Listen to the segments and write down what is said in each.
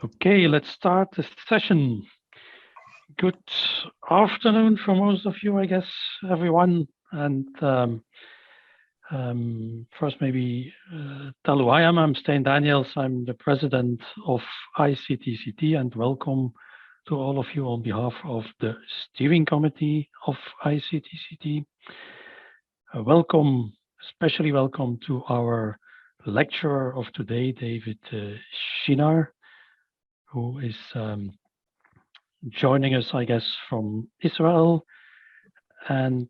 Okay, let's start the session. Good afternoon for most of you, I guess, everyone. And first, maybe tell who I am. I'm Stijn Daniels. I'm the president of ICTCT, and welcome to all of you on behalf of the steering committee of ICTCT. Welcome, especially welcome to our lecturer of today, David Shinar, who is joining us, I guess, from Israel, and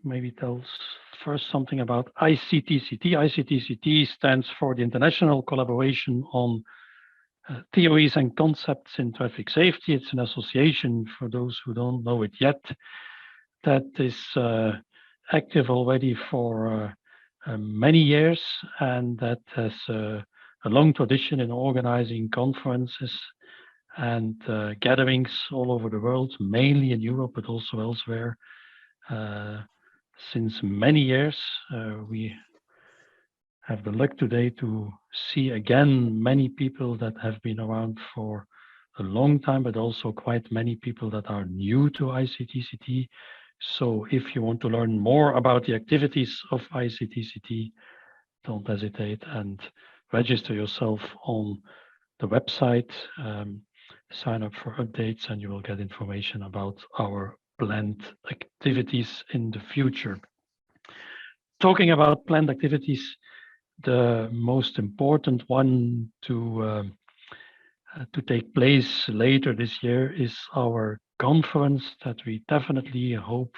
maybe tells first something about ICTCT. ICTCT stands for the International Collaboration on Theories and Concepts in Traffic Safety. It's an association, for those who don't know it yet, that is active already for many years, and that has a long tradition in organizing conferences and gatherings all over the world, mainly in Europe, but also elsewhere. Since many years, we have the luck today to see again many people that have been around for a long time, but also quite many people that are new to ICTCT. So if you want to learn more about the activities of ICTCT, don't hesitate and register yourself on the website. Sign up for updates and you will get information about our planned activities in the future. Talking about planned activities, the most important one to take place later this year is our conference that we definitely hope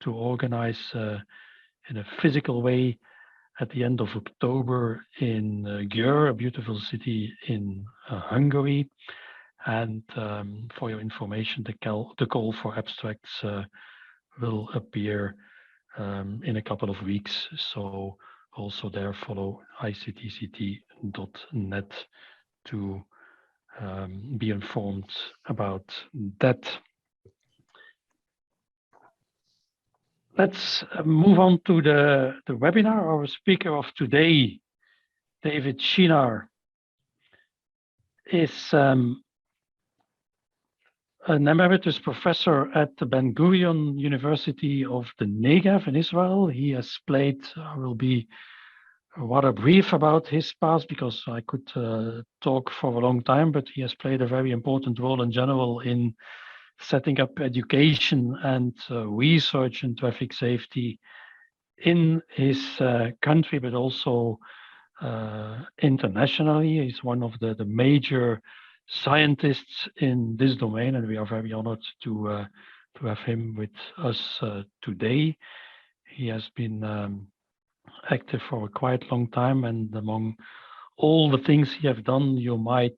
to organize in a physical way at the end of October in Győr, a beautiful city in Hungary. And for your information, the call for abstracts will appear in a couple of weeks. So also there follow ictct.net to be informed about that. Let's move on to the webinar. Our speaker of today, David Shinar, is an emeritus professor at the Ben Gurion University of the Negev in Israel. He has played, I will be rather brief about his past because I could talk for a long time, but he has played a very important role in general in setting up education and research in traffic safety in his country, but also internationally. He's one of the major scientists in this domain, and we are very honored to have him with us today. He has been active for a quite long time, and among all the things he has done, you might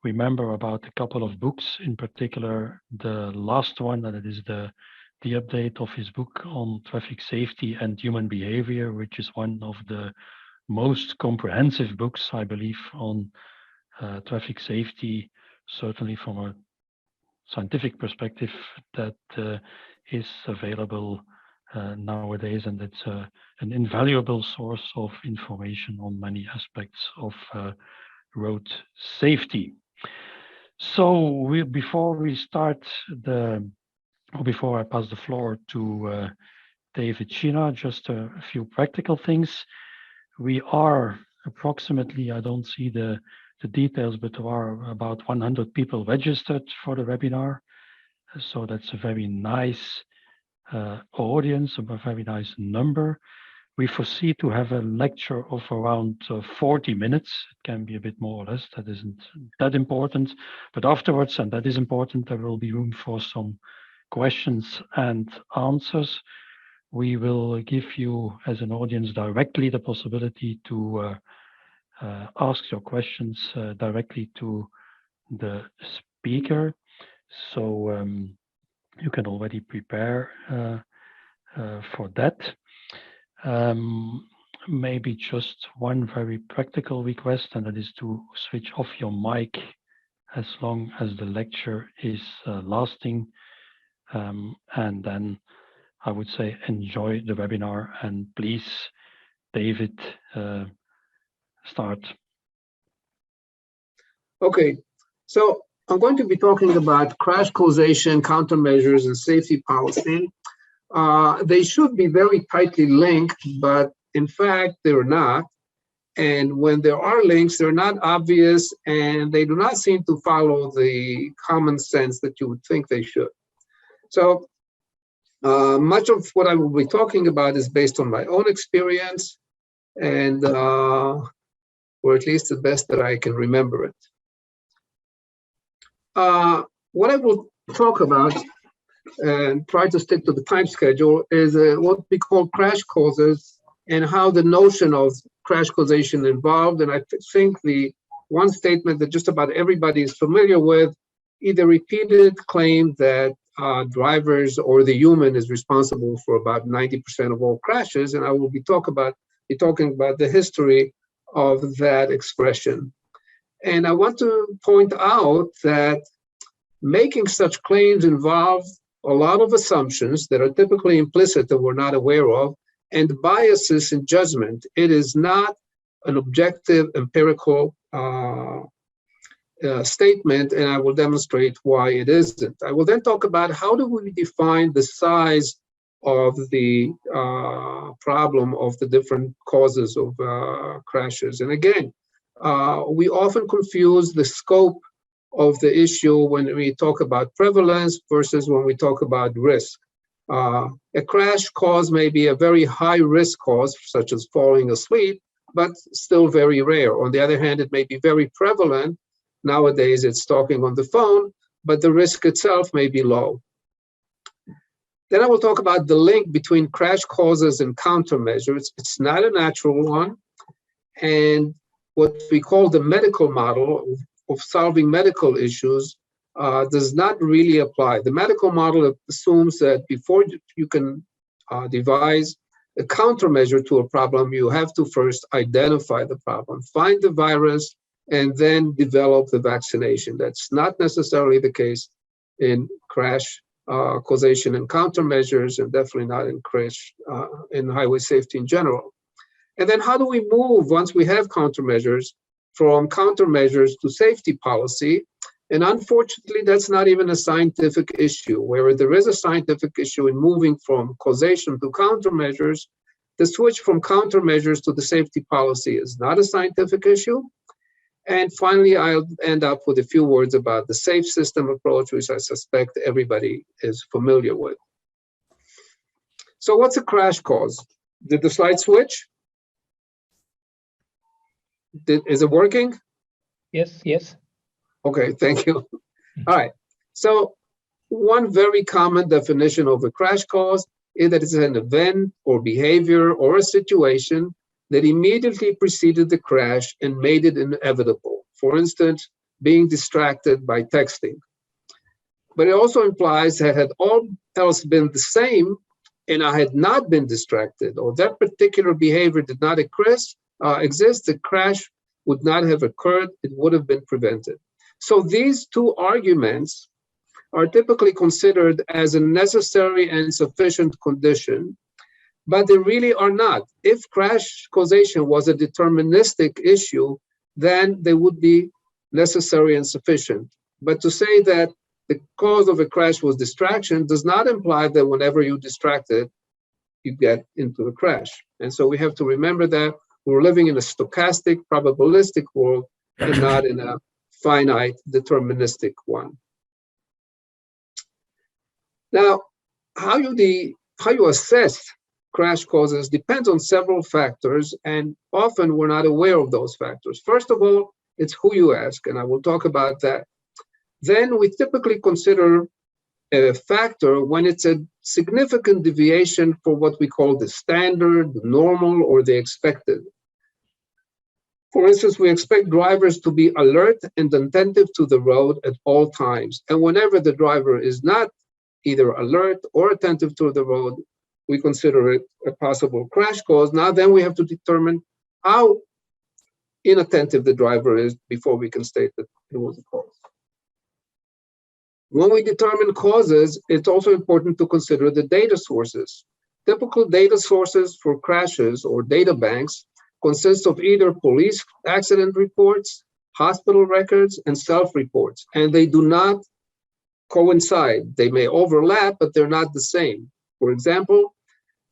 remember about a couple of books, in particular the last one, and it is the update of his book on traffic safety and human behavior, which is one of the most comprehensive books, I believe, on traffic safety, certainly from a scientific perspective, that is available nowadays, and it's an invaluable source of information on many aspects of road safety. So before we start before I pass the floor to David Shinar, just a few practical things. We are approximately, I don't see the details, but there are about 100 people registered for the webinar. So that's a very nice audience, a very nice number. We foresee to have a lecture of around 40 minutes. It can be a bit more or less, that isn't that important. But afterwards, and that is important, there will be room for some questions and answers. We will give you, as an audience, directly the possibility to ask your questions directly to the speaker. So you can already prepare for that. Maybe just one very practical request, and that is to switch off your mic as long as the lecture is lasting. And then I would say enjoy the webinar, and please David start. Okay, so I'm going to be talking about crash causation, countermeasures, and safety policy. They should be very tightly linked, but in fact, they're not. And when there are links, they're not obvious, and they do not seem to follow the common sense that you would think they should. So much of what I will be talking about is based on my own experience, and or at least the best that I can remember it. What I will talk about and try to stick to the time schedule is what we call crash causes and how the notion of crash causation involved. And I think the one statement that just about everybody is familiar with, either repeated claim that drivers or the human is responsible for about 90% of all crashes. And I will be talking about the history of that expression. And I want to point out that making such claims involves a lot of assumptions that are typically implicit that we're not aware of, and biases in judgment. It is not an objective, empirical statement, and I will demonstrate why it isn't. I will then talk about how do we define the size of the problem of the different causes of crashes. And again, we often confuse the scope of the issue when we talk about prevalence versus when we talk about risk. A crash cause may be a very high risk cause, such as falling asleep, but still very rare. On the other hand, it may be very prevalent. Nowadays, it's talking on the phone, but the risk itself may be low. Then I will talk about the link between crash causes and countermeasures. It's not a natural one. And what we call the medical model of solving medical issues does not really apply. The medical model assumes that before you can devise a countermeasure to a problem, you have to first identify the problem, find the virus, and then develop the vaccination. That's not necessarily the case in crash causation and countermeasures, and definitely not in crash in highway safety in general. And then how do we move, once we have countermeasures, from countermeasures to safety policy? And unfortunately, that's not even a scientific issue. Where there is a scientific issue in moving from causation to countermeasures, the switch from countermeasures to the safety policy is not a scientific issue. And finally, I'll end up with a few words about the safe system approach, which I suspect everybody is familiar with. So what's a crash cause? Did the slide switch? Is it working? Yes, yes. Okay, thank you. All right. So one very common definition of a crash cause is that it's an event or behavior or a situation that immediately preceded the crash and made it inevitable. For instance, being distracted by texting. But it also implies that had all else been the same and I had not been distracted, or that particular behavior did not exist, the crash would not have occurred, it would have been prevented. So these two arguments are typically considered as a necessary and sufficient condition, but they really are not. If crash causation was a deterministic issue, then they would be necessary and sufficient. But to say that the cause of a crash was distraction does not imply that whenever you're distracted, you get into a crash. And so we have to remember that we're living in a stochastic, probabilistic world and not in a finite, deterministic one. Now, how you assess crash causes depends on several factors, and often we're not aware of those factors. First of all, it's who you ask, and I will talk about that. Then we typically consider a factor when it's a significant deviation for what we call the standard, the normal, or the expected. For instance, we expect drivers to be alert and attentive to the road at all times. And whenever the driver is not either alert or attentive to the road, we consider it a possible crash cause. Now then we have to determine how inattentive the driver is before we can state that it was a cause. When we determine causes, it's also important to consider the data sources. Typical data sources for crashes or data banks consist of either police accident reports, hospital records, and self-reports, and they do not coincide. They may overlap, but they're not the same. For example,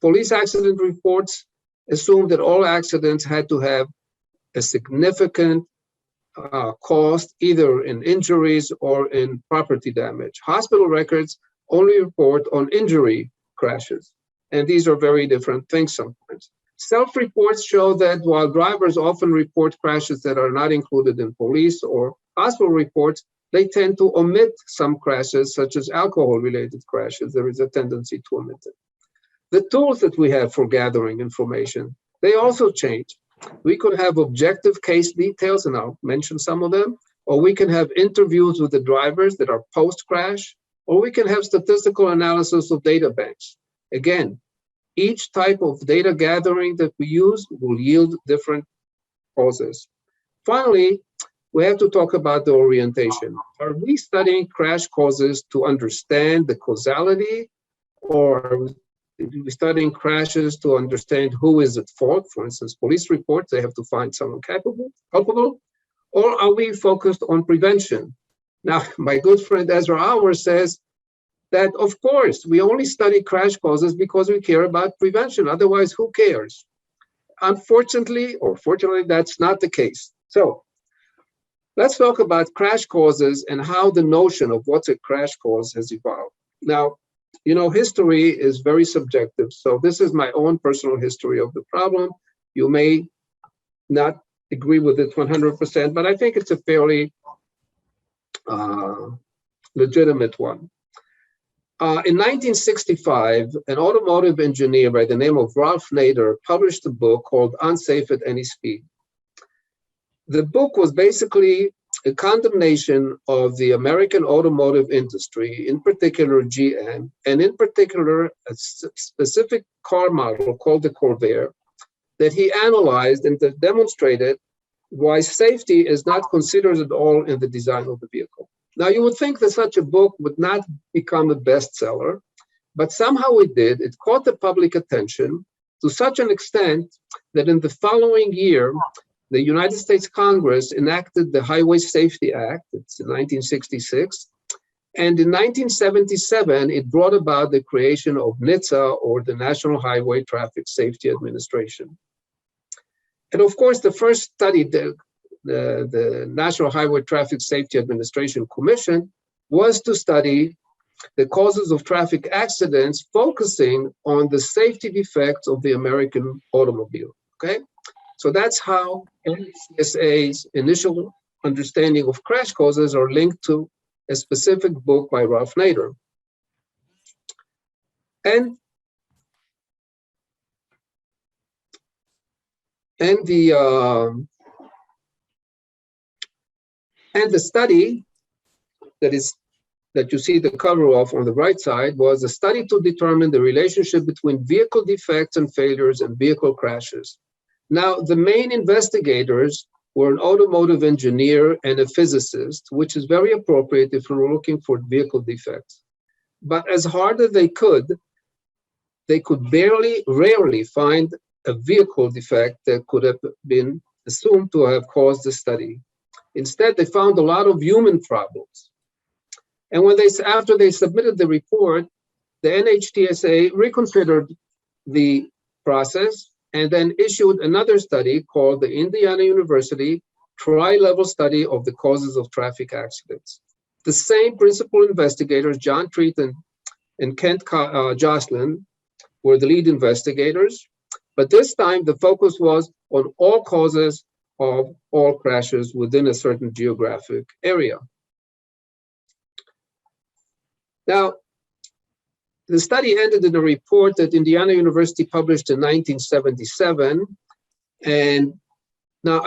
police accident reports assume that all accidents had to have a significant cost, either in injuries or in property damage. Hospital records only report on injury crashes, and these are very different things sometimes. Self-reports show that while drivers often report crashes that are not included in police or hospital reports, they tend to omit some crashes, such as alcohol-related crashes. There is a tendency to omit it. The tools that we have for gathering information, they also change. We could have objective case details, and I'll mention some of them, or we can have interviews with the drivers that are post-crash, or we can have statistical analysis of data banks. Again, each type of data gathering that we use will yield different causes. Finally, we have to talk about the orientation. Are we studying crash causes to understand the causality, or are we studying crashes to understand who is at fault? For instance, police reports, they have to find someone culpable, or are we focused on prevention? Now, my good friend Ezra Auer says that, of course, we only study crash causes because we care about prevention. Otherwise, who cares? Unfortunately, or fortunately, that's not the case. So let's talk about crash causes and how the notion of what's a crash cause has evolved. Now, you know, history is very subjective. So this is my own personal history of the problem. You may not agree with it 100%, but I think it's a fairly legitimate one. In 1965, an automotive engineer by the name of Ralph Nader published a book called Unsafe at Any Speed. The book was basically a condemnation of the American automotive industry, in particular GM, and in particular a specific car model called the Corvair, that he analyzed and demonstrated why safety is not considered at all in the design of the vehicle. Now, you would think that such a book would not become a bestseller, but somehow it did. It caught the public attention to such an extent that in the following year, the United States Congress enacted the Highway Safety Act. It's in 1966. And in 1977, it brought about the creation of NHTSA, or the National Highway Traffic Safety Administration. And of course, the first study, the National Highway Traffic Safety Administration Commission, was to study the causes of traffic accidents, focusing on the safety defects of the American automobile, okay? So that's how NHTSA's initial understanding of crash causes are linked to a specific book by Ralph Nader. And the study that you see the cover of on the right side was a study to determine the relationship between vehicle defects and failures and vehicle crashes. Now, the main investigators were an automotive engineer and a physicist, which is very appropriate if we're looking for vehicle defects. But as hard as they could rarely find a vehicle defect that could have been assumed to have caused the study. Instead, they found a lot of human problems. And after they submitted the report, the NHTSA reconsidered the process and then issued another study called the Indiana University Tri-Level Study of the Causes of Traffic Accidents. The same principal investigators, John Treat and Kent Joslin, were the lead investigators, but this time the focus was on all causes of all crashes within a certain geographic area. Now, the study ended in a report that Indiana University published in 1977. And now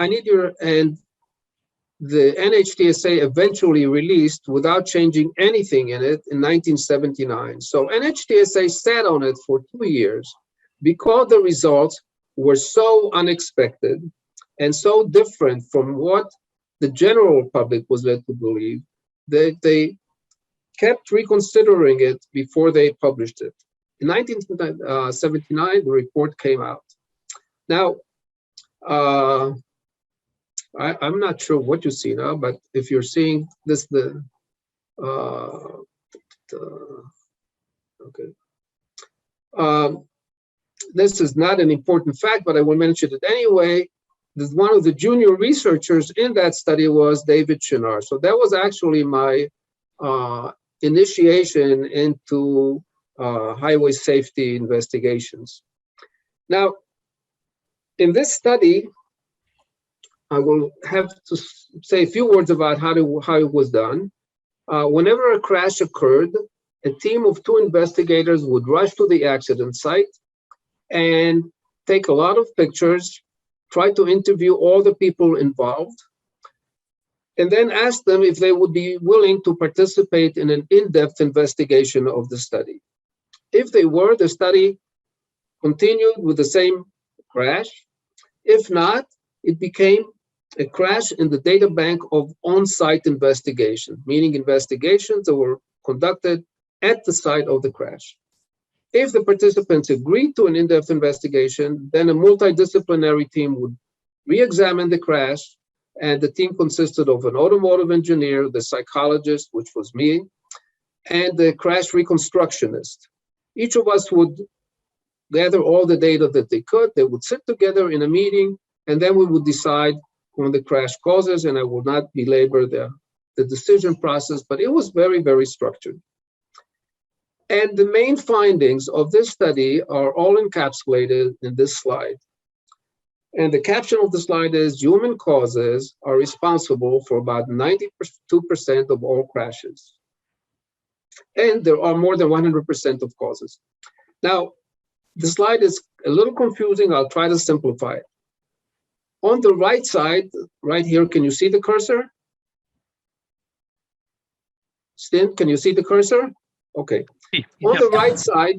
the NHTSA eventually released without changing anything in it in 1979. So NHTSA sat on it for 2 years because the results were so unexpected and so different from what the general public was led to believe that they kept reconsidering it before they published it. In 1979, the report came out. Now, I'm not sure what you see now, but if you're seeing this, okay. This is not an important fact, but I will mention it anyway. One of the junior researchers in that study was David Shinar. So that was actually my initiation into highway safety investigations. Now, in this study, I will have to say a few words about how it was done. Whenever a crash occurred, a team of 2 investigators would rush to the accident site and take a lot of pictures, try to interview all the people involved, and then ask them if they would be willing to participate in an in-depth investigation of the study. If they were, the study continued with the same crash. If not, it became a crash in the data bank of on-site investigation, meaning investigations that were conducted at the site of the crash. If the participants agreed to an in-depth investigation, then a multidisciplinary team would re-examine the crash, and the team consisted of an automotive engineer, the psychologist, which was me, and the crash reconstructionist. Each of us would gather all the data that they could. They would sit together in a meeting, and then we would decide on the crash causes, and I will not belabor the decision process, but it was very, very structured. And the main findings of this study are all encapsulated in this slide. And the caption of the slide is, human causes are responsible for about 92% of all crashes. And there are more than 100% of causes. Now, the slide is a little confusing. I'll try to simplify it. On the right side, right here, can you see the cursor? Stin, can you see the cursor? Okay. On the right side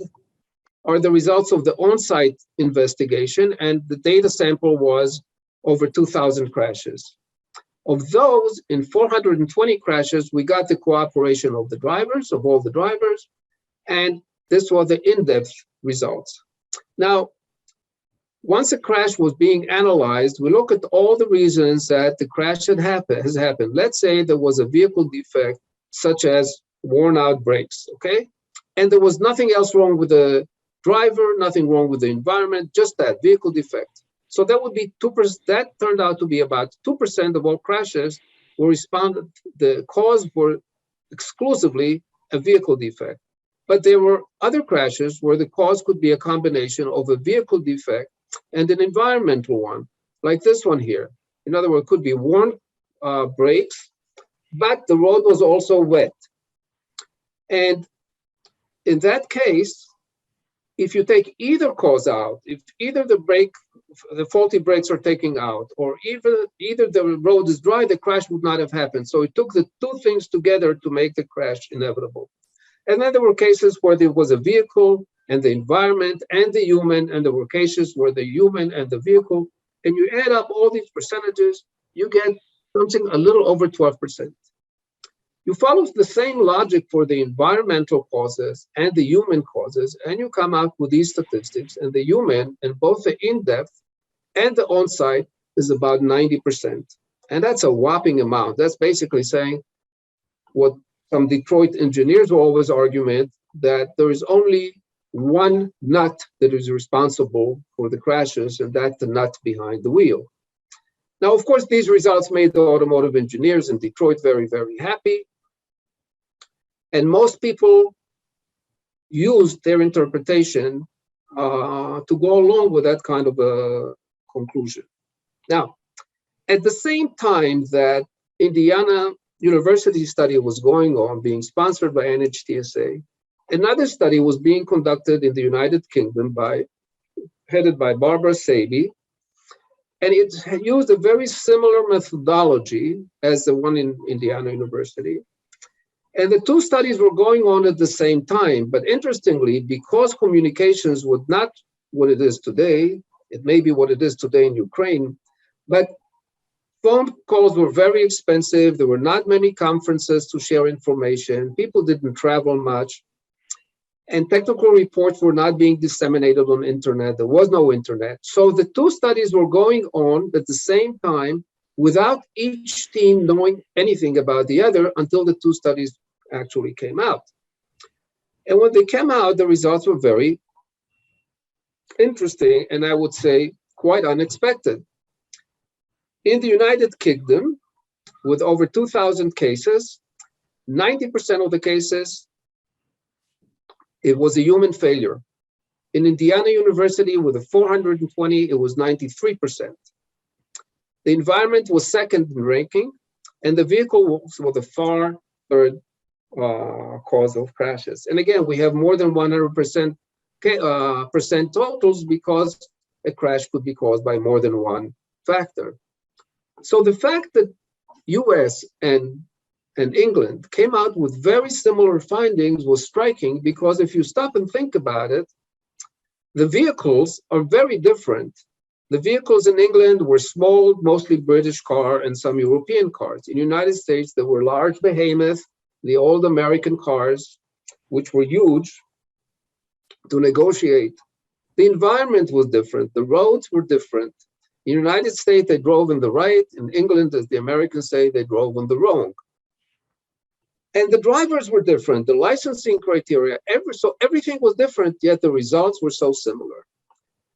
are the results of the on-site investigation, and the data sample was over 2,000 crashes. Of those, in 420 crashes, we got the cooperation of the drivers, of all the drivers, and this was the in-depth results. Now, once a crash was being analyzed, we look at all the reasons that the crash has happened. Let's say there was a vehicle defect, such as worn out brakes, okay? And there was nothing else wrong with the driver, nothing wrong with the environment, just that vehicle defect. So that would be 2%, that turned out to be about 2% of all crashes were responded, the cause were exclusively a vehicle defect. But there were other crashes where the cause could be a combination of a vehicle defect and an environmental one, like this one here. In other words, it could be worn brakes, but the road was also wet. And in that case, if you take either cause out, if either the faulty brakes are taken out, or either the road is dry, the crash would not have happened. So it took the 2 things together to make the crash inevitable. And then there were cases where there was a vehicle and the environment and the human, and there were cases where the human and the vehicle, and you add up all these percentages, you get something a little over 12%. You follow the same logic for the environmental causes and the human causes, and you come out with these statistics, and the human, and both the in-depth and the on-site, is about 90%. And that's a whopping amount. That's basically saying what some Detroit engineers will always argue, that there is only one nut that is responsible for the crashes, and that's the nut behind the wheel. Now, of course, these results made the automotive engineers in Detroit very, very happy. And most people used their interpretation to go along with that kind of a conclusion. Now, at the same time that Indiana University study was going on, being sponsored by NHTSA, another study was being conducted in the United Kingdom headed by Barbara Saby, and it used a very similar methodology as the one in Indiana University. And the 2 studies were going on at the same time. But interestingly, because communications was not what it is today, it may be what it is today in Ukraine, but phone calls were very expensive. There were not many conferences to share information. People didn't travel much. and technical reports were not being disseminated on internet. There was no internet. So the two studies were going on at the same time without each team knowing anything about the other until the two studies actually came out. And when they came out, the results were very interesting, and I would say quite unexpected. In the United Kingdom, with over 2,000 cases, 90% of the cases, it was a human failure. In Indiana University, with a 420, it was 93%. The environment was second in ranking, and the vehicle was the far third cause of crashes. And again, we have more than 100% percent totals because a crash could be caused by more than one factor. So the fact that US and England came out with very similar findings was striking, because if you stop and think about it, the vehicles are very different. The vehicles in England were small, mostly British car and some European cars. In the United States, there were large behemoths, the old American cars, which were huge to negotiate. The environment was different. The roads were different. In the United States, they drove in the right. In England, as the Americans say, they drove on the wrong. And the drivers were different. The licensing criteria, so everything was different, yet the results were so similar.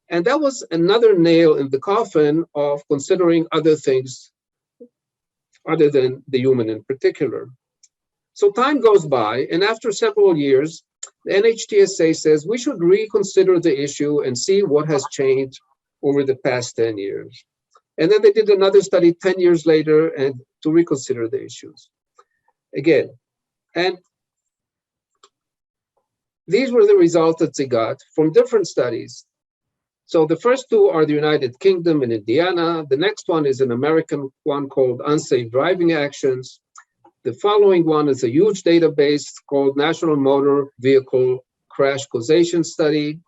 And that was another nail in the coffin of considering other things other than the human in particular. So time goes by, and after several years, the NHTSA says we should reconsider the issue and see what has changed over the past 10 years. And then they did another study 10 years later and to reconsider the issues again. And these were the results that they got from different studies. So the first two are the United Kingdom and Indiana. The next one is an American one called Unsafe Driving Actions. The following one is a huge database called National Motor Vehicle Crash Causation Study.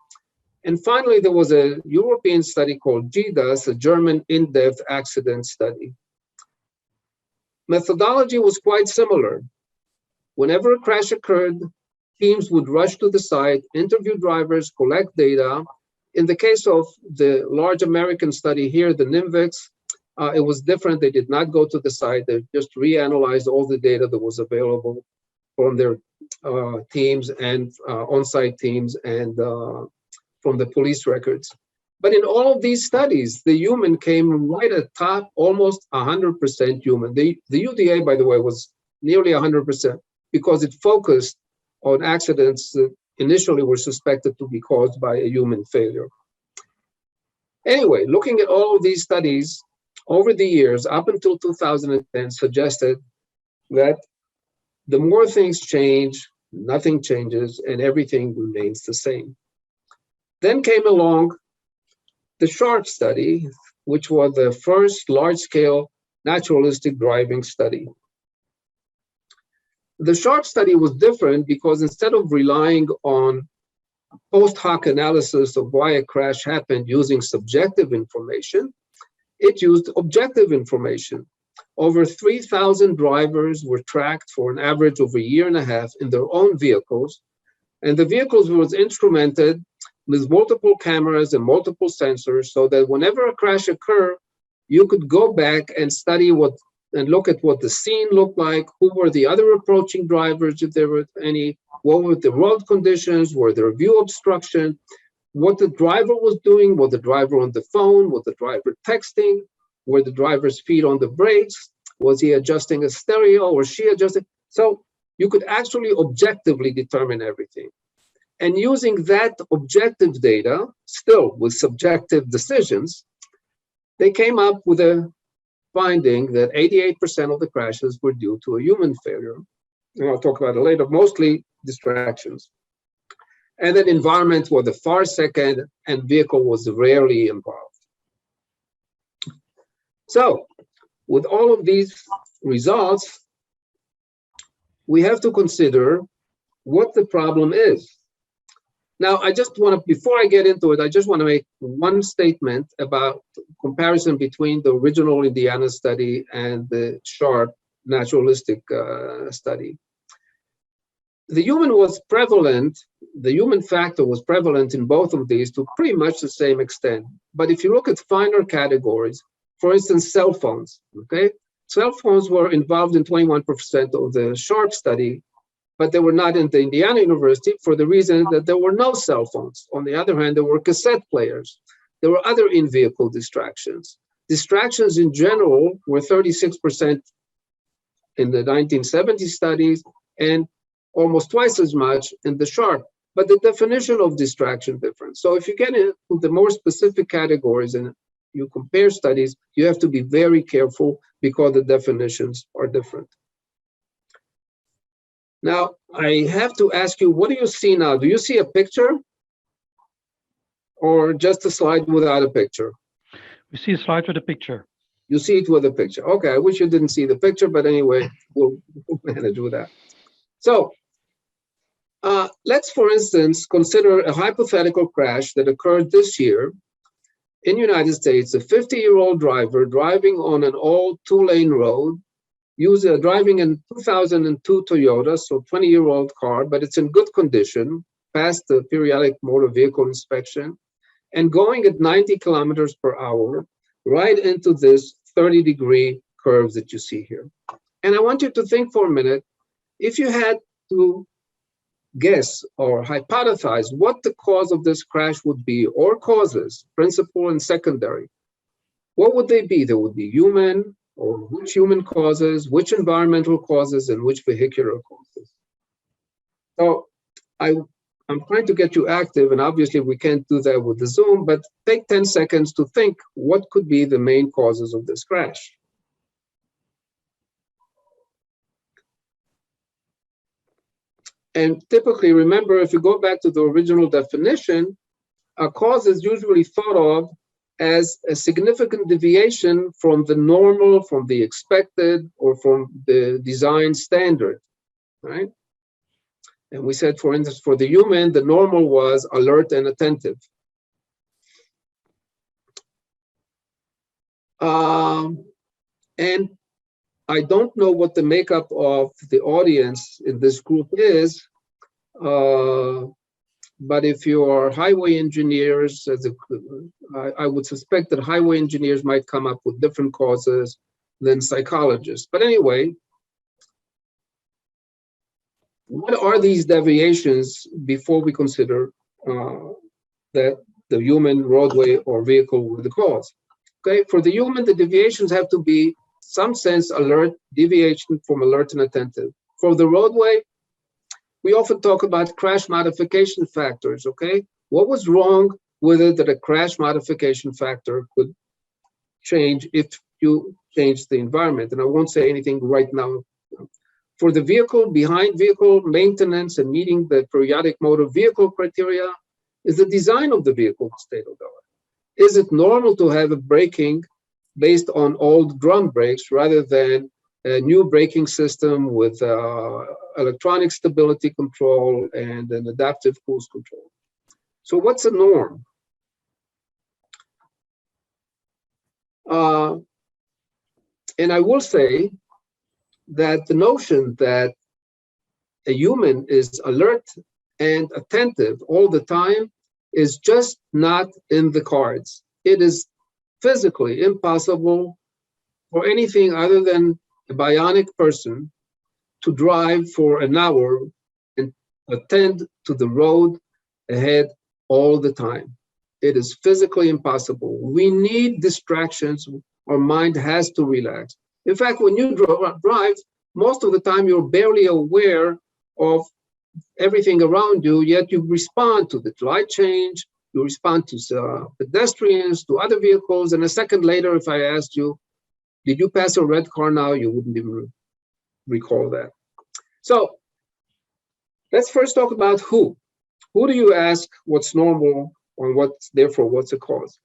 And finally, there was a European study called GDAS, a German in-depth accident study. Methodology was quite similar. Whenever a crash occurred, teams would rush to the site, interview drivers, collect data. In the case of the large American study here, the NIMVEX, it was different. They did not go to the site. They just reanalyzed all the data that was available from their teams and on-site teams and from the police records. But in all of these studies, the human came right at top, almost 100% human. The UDA, by the way, was nearly 100% because it focused on accidents that initially were suspected to be caused by a human failure. Anyway, looking at all of these studies over the years, up until 2010, suggested that the more things change, nothing changes, and everything remains the same. Then came along the SHARP study, which was the first large-scale naturalistic driving study. The SHARP study was different because instead of relying on post hoc analysis of why a crash happened using subjective information, it used objective information. Over 3,000 drivers were tracked for an average of a year and a half in their own vehicles, and the vehicles was instrumented with multiple cameras and multiple sensors so that whenever a crash occurred, you could go back and study and look at what the scene looked like, who were the other approaching drivers, if there were any, what were the road conditions, were there view obstruction, what the driver was doing, was the driver on the phone, was the driver texting, were the driver's feet on the brakes, was he adjusting a stereo or she adjusting? So you could actually objectively determine everything. And using that objective data, still with subjective decisions, they came up with a finding that 88% of the crashes were due to a human failure. And I'll talk about it later, mostly distractions. And then environment was the far second, and vehicle was rarely involved. So with all of these results, we have to consider what the problem is. Now, I just want to, before I get into it, I just want to make one statement about comparison between the original Indiana study and the SHARP naturalistic study. the human was prevalent, the human factor was prevalent in both of these to pretty much the same extent. But if you look at finer categories, for instance, cell phones, okay? Cell phones were involved in 21% of the SHARP study, but they were not in the Indiana University for the reason that there were no cell phones. On the other hand, there were cassette players. There were other in-vehicle distractions. Distractions in general were 36% in the 1970 studies and almost twice as much in the SHARP. But the definition of distraction difference. So if you get into the more specific categories and you compare studies, you have to be very careful because the definitions are different. Now, I have to ask you, what do you see now? Do you see a picture or just a slide without a picture? We see a slide with a picture. You see it with a picture. Okay, I wish you didn't see the picture, but anyway, we'll manage with that. So let's, for instance, consider a hypothetical crash that occurred this year in the United States. A 50-year-old driver driving on an old 2-lane road, driving in 2002 Toyota, so 20-year-old car, but it's in good condition, passed the periodic motor vehicle inspection, and going at 90 kilometers per hour right into this 30-degree curve that you see here. And I want you to think for a minute, if you had to guess or hypothesize what the cause of this crash would be, or causes, principal and secondary, what would they be? There would be human, or which human causes, which environmental causes, and which vehicular causes. So I'm trying to get you active, and obviously we can't do that with the Zoom, but take 10 seconds to think what could be the main causes of this crash. And typically, remember, if you go back to the original definition, a cause is usually thought of as a significant deviation from the normal, from the expected, or from the design standard, right? And we said, for instance, for the human, the normal was alert and attentive. And I don't know what the makeup of the audience in this group is, but if you are highway engineers, I would suspect that highway engineers might come up with different causes than psychologists. But anyway, what are these deviations before we consider that the human, roadway, or vehicle were the cause? Okay, for the human, the deviations have to be some sense alert, deviation from alert and attentive. For the roadway, we often talk about crash modification factors, okay? What was wrong with it that a crash modification factor could change if you change the environment? And I won't say anything right now. For the vehicle, behind vehicle maintenance and meeting the periodic motor vehicle criteria is the design of the vehicle state of the art. Is it normal to have a braking based on old drum brakes rather than a new braking system with electronic stability control and an adaptive cruise control? So what's a norm? And I will say that the notion that a human is alert and attentive all the time is just not in the cards. It is physically impossible for anything other than a bionic person to drive for an hour and attend to the road ahead all the time. It is physically impossible. We need distractions. Our mind has to relax. In fact, when you drive, most of the time you're barely aware of everything around you, yet you respond to the light change, you respond to pedestrians, to other vehicles, and a second later, if I asked you, did you pass a red car now? You wouldn't even recall that. So let's first talk about who. Who do you ask what's normal and what's therefore what's a cause?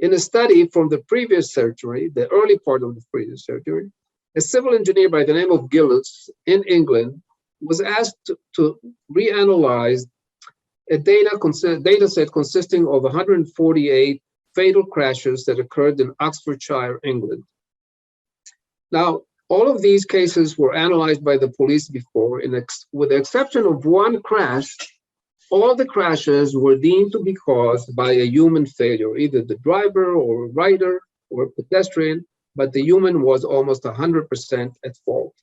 In a study from the previous century, the early part of the previous century, a civil engineer by the name of Gillis in England was asked to reanalyze a data set consisting of 148 fatal crashes that occurred in Oxfordshire, England. Now, All of these cases were analyzed by the police before, with the exception of one crash. All the crashes were deemed to be caused by a human failure, either the driver or a rider or a pedestrian, but the human was almost 100% at fault.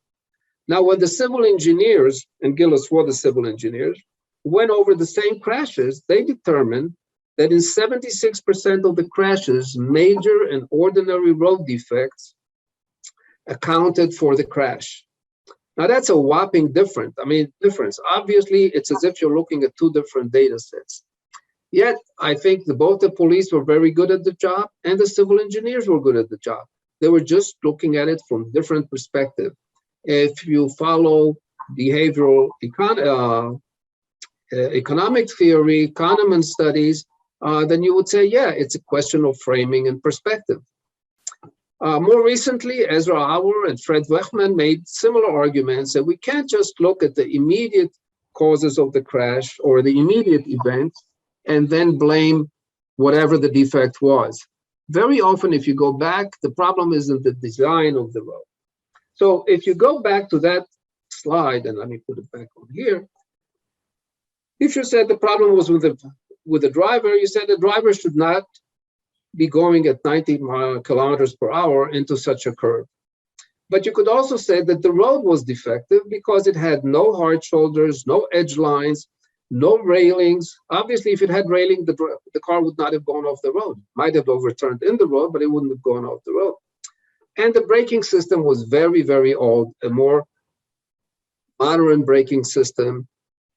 Now, when the civil engineers, and Gillis were the civil engineers, went over the same crashes, they determined that in 76% of the crashes, major and ordinary road defects accounted for the crash. Now that's a whopping difference. Obviously, it's as if you're looking at two different data sets. Yet, I think both the police were very good at the job and the civil engineers were good at the job. They were just looking at it from different perspective. If you follow behavioral economic theory, Kahneman studies, then you would say, yeah, it's a question of framing and perspective. More recently, Ezra Auer and Fred Wechman made similar arguments that we can't just look at the immediate causes of the crash or the immediate event and then blame whatever the defect was. Very often, if you go back, the problem isn't the design of the road. So if you go back to that slide, and let me put it back on here, if you said the problem was with the driver, you said the driver should not be going at 90 kilometers per hour into such a curve. But you could also say that the road was defective because it had no hard shoulders, no edge lines, no railings. Obviously, if it had railing, the car would not have gone off the road. Might have overturned in the road, but it wouldn't have gone off the road. And the braking system was very, very old. A more modern braking system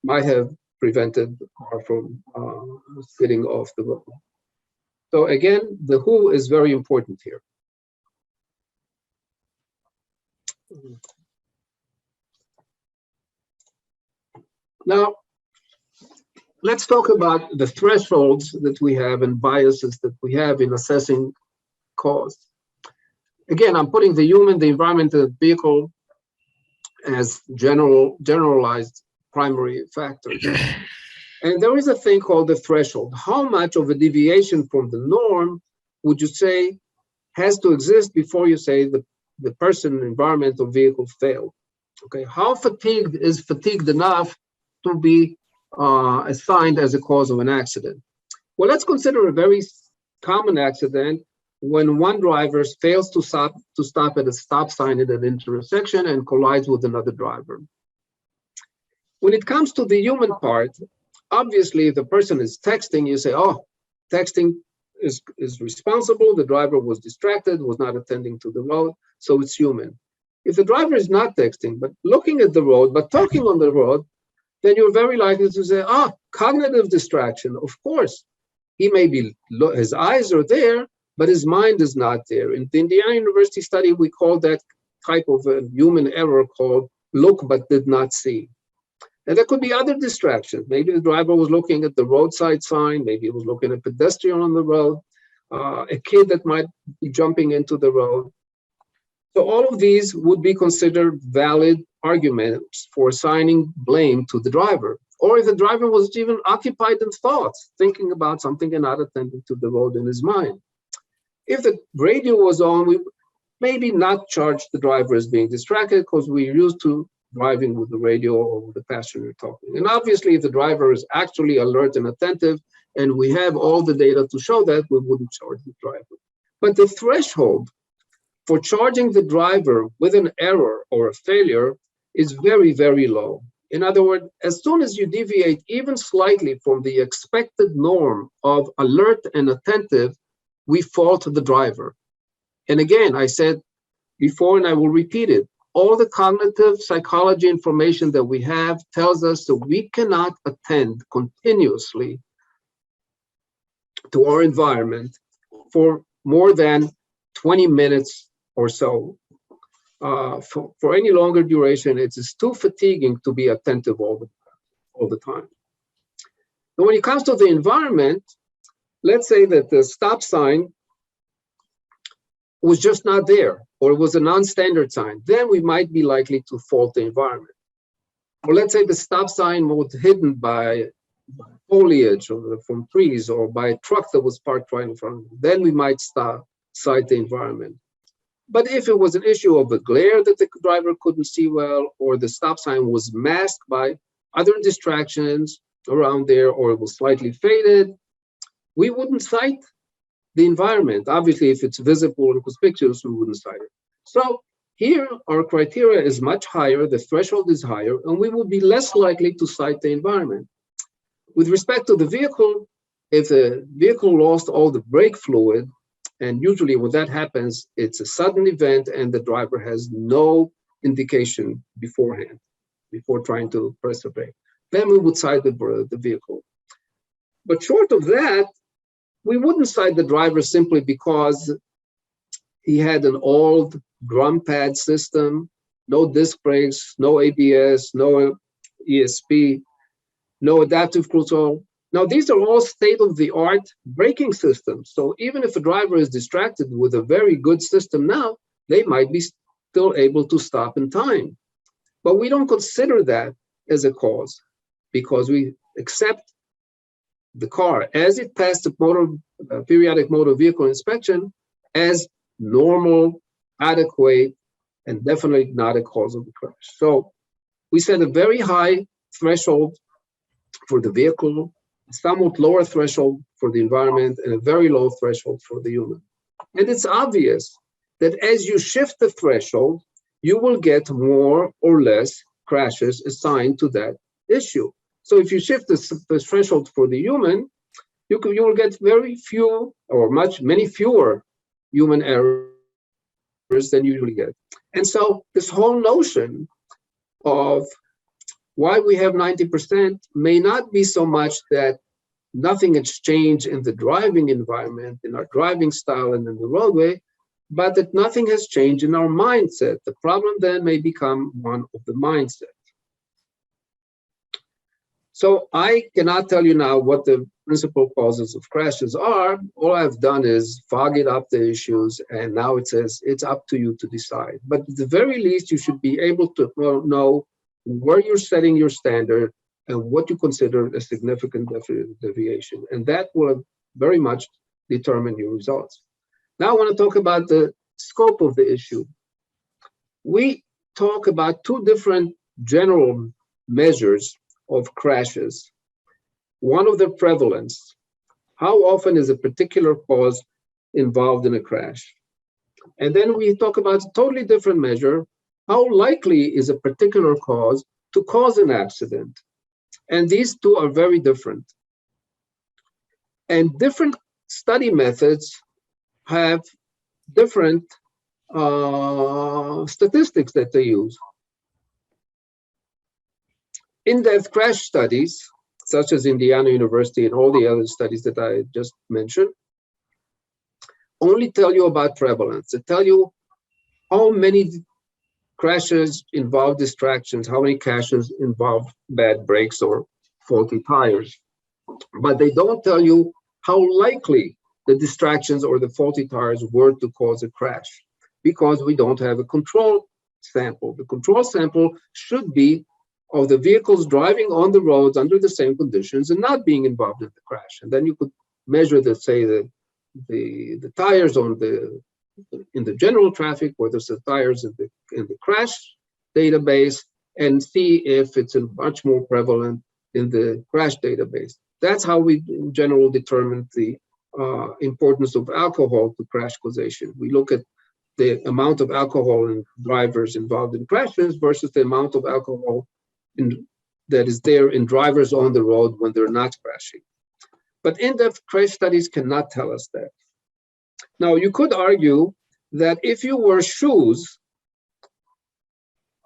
might have prevented the car from skidding off the road. So again, the who is very important here. Now, let's talk about the thresholds that we have and biases that we have in assessing cause. Again, I'm putting the human, the environment, the vehicle as generalized primary factors. And there is a thing called the threshold. How much of a deviation from the norm would you say has to exist before you say the person, environment, or vehicle failed? Okay, how fatigued is fatigued enough to be assigned as a cause of an accident? Well, let's consider a very common accident when one driver fails to stop at a stop sign at an intersection and collides with another driver. When it comes to the human part, obviously, if the person is texting, you say, oh, texting is responsible. The driver was distracted, was not attending to the road, so it's human. If the driver is not texting, but looking at the road, but talking on the road, then you're very likely to say, cognitive distraction. Of course, he may be, his eyes are there, but his mind is not there. In the Indiana University study, we call that type of a human error called look but did not see. And there could be other distractions. Maybe the driver was looking at the roadside sign. Maybe he was looking at a pedestrian on the road, a kid that might be jumping into the road. So all of these would be considered valid arguments for assigning blame to the driver. Or if the driver was even occupied in thoughts, thinking about something and not attending to the road in his mind. If the radio was on, we maybe not charge the driver as being distracted because we're used to driving with the radio or with the passenger talking. And obviously, if the driver is actually alert and attentive, and we have all the data to show that, we wouldn't charge the driver. But the threshold for charging the driver with an error or a failure is very, very low. In other words, as soon as you deviate even slightly from the expected norm of alert and attentive, we fault the driver. And again, I said before, and I will repeat it, all the cognitive psychology information that we have tells us that we cannot attend continuously to our environment for more than 20 minutes or so. For any longer duration, it's too fatiguing to be attentive all the time. And when it comes to the environment, let's say that the stop sign was just not there, or it was a non-standard sign, then we might be likely to fault the environment. Or let's say the stop sign was hidden by foliage or from trees or by a truck that was parked right in front of it, then we might cite the environment. But if it was an issue of a glare that the driver couldn't see well, or the stop sign was masked by other distractions around there, or it was slightly faded, we wouldn't cite the environment. Obviously, if it's visible and conspicuous, we wouldn't cite it. So here, our criteria is much higher, the threshold is higher, and we will be less likely to cite the environment. With respect to the vehicle, if the vehicle lost all the brake fluid, and usually when that happens, it's a sudden event and the driver has no indication beforehand, before trying to press the brake, then we would cite the vehicle. But short of that, we wouldn't cite the driver simply because he had an old drum pad system, no disc brakes, no ABS, no ESP, no adaptive cruise control. Now, these are all state-of-the-art braking systems. So even if a driver is distracted with a very good system now, they might be still able to stop in time. But we don't consider that as a cause because we accept the car as it passed the periodic motor vehicle inspection as normal, adequate, and definitely not a cause of the crash. So we set a very high threshold for the vehicle, a somewhat lower threshold for the environment, and a very low threshold for the human. And it's obvious that as you shift the threshold, you will get more or less crashes assigned to that issue. So if you shift the threshold for the human, you will get very few or many fewer human errors than you usually get. And so this whole notion of why we have 90% may not be so much that nothing has changed in the driving environment, in our driving style and in the roadway, but that nothing has changed in our mindset. The problem then may become one of the mindset. So I cannot tell you now what the principal causes of crashes are. All I've done is foggied up the issues, and now it says it's up to you to decide. But at the very least, you should be able to know where you're setting your standard and what you consider a significant deviation. And that will very much determine your results. Now I want to talk about the scope of the issue. We talk about two different general measures of crashes. One of the prevalence. How often is a particular cause involved in a crash? And then we talk about a totally different measure. How likely is a particular cause to cause an accident? And these two are very different. And different study methods have different statistics that they use. In-depth crash studies, such as Indiana University and all the other studies that I just mentioned, only tell you about prevalence. They tell you how many crashes involve distractions, how many crashes involve bad brakes or faulty tires. But they don't tell you how likely the distractions or the faulty tires were to cause a crash, because we don't have a control sample. The control sample should be of the vehicles driving on the roads under the same conditions and not being involved in the crash. And then you could measure the tires in the general traffic, or the tires in the crash database, and see if it's much more prevalent in the crash database. That's how we in general determine the importance of alcohol to crash causation. We look at the amount of alcohol in drivers involved in crashes versus the amount of alcohol that is there in drivers on the road when they're not crashing. But in-depth crash studies cannot tell us that. Now, you could argue that if you wear shoes,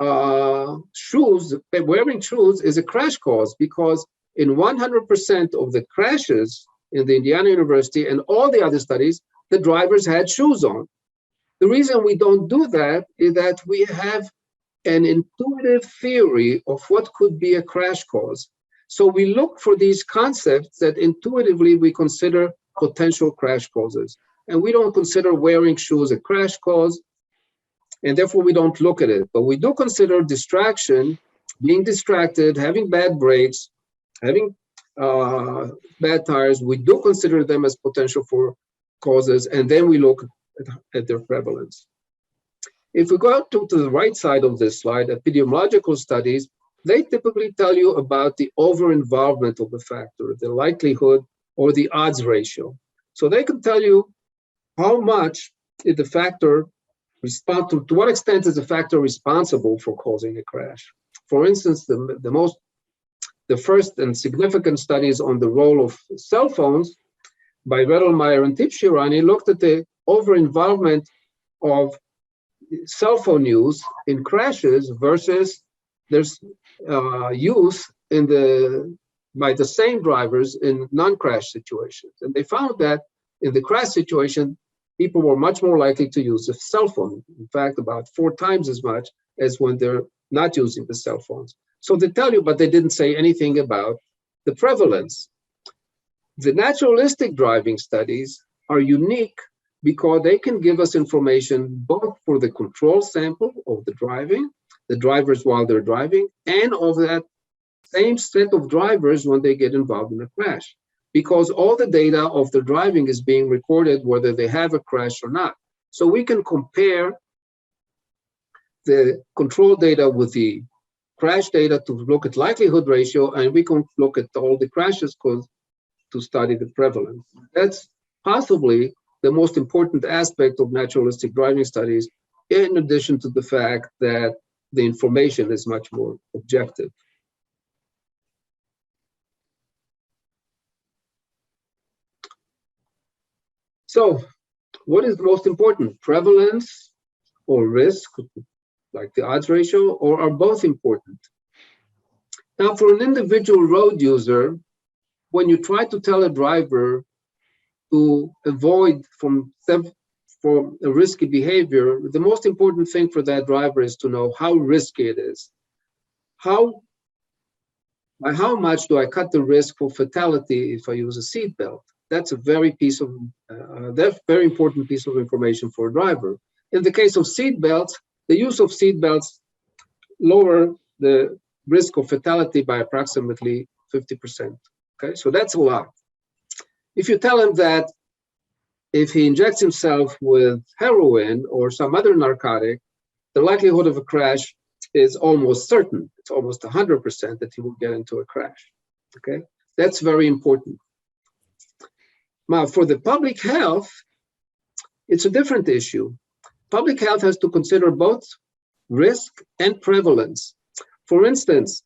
wearing shoes is a crash cause, because in 100% of the crashes in the Indiana University and all the other studies, the drivers had shoes on. The reason we don't do that is that we have an intuitive theory of what could be a crash cause. So we look for these concepts that intuitively we consider potential crash causes. And we don't consider wearing shoes a crash cause, and therefore we don't look at it. But we do consider distraction, being distracted, having bad brakes, having bad tires. We do consider them as potential for causes, and then we look at their prevalence. If we go to the right side of this slide, epidemiological studies, they typically tell you about the over-involvement of a factor, the likelihood or the odds ratio. So they can tell you how much is the factor to what extent is the factor responsible for causing a crash. For instance, the first and significant studies on the role of cell phones by Rettelmeyer and Tibshirani looked at the over-involvement of cell phone use in crashes versus their use by the same drivers in non-crash situations. And they found that in the crash situation, people were much more likely to use a cell phone. In fact, about 4 times as much as when they're not using the cell phones. So they tell you, but they didn't say anything about the prevalence. The naturalistic driving studies are unique because they can give us information both for the control sample of the drivers while they're driving, and of that same set of drivers when they get involved in a crash. Because all the data of the driving is being recorded whether they have a crash or not. So we can compare the control data with the crash data to look at likelihood ratio, and we can look at all the crashes to study the prevalence. That's possibly the most important aspect of naturalistic driving studies, in addition to the fact that the information is much more objective. So what is the most important, prevalence or risk, like the odds ratio, or are both important? Now, for an individual road user, when you try to tell a driver to avoid from a risky behavior, the most important thing for that driver is to know how risky it is. By how much do I cut the risk for fatality if I use a seatbelt? That's a very important piece of information for a driver. In the case of seatbelts, the use of seatbelts lower the risk of fatality by approximately 50%. Okay, so that's a lot. If you tell him that if he injects himself with heroin or some other narcotic, the likelihood of a crash is almost certain. It's almost 100% that he will get into a crash. Okay, that's very important. Now, for the public health, it's a different issue. Public health has to consider both risk and prevalence. For instance,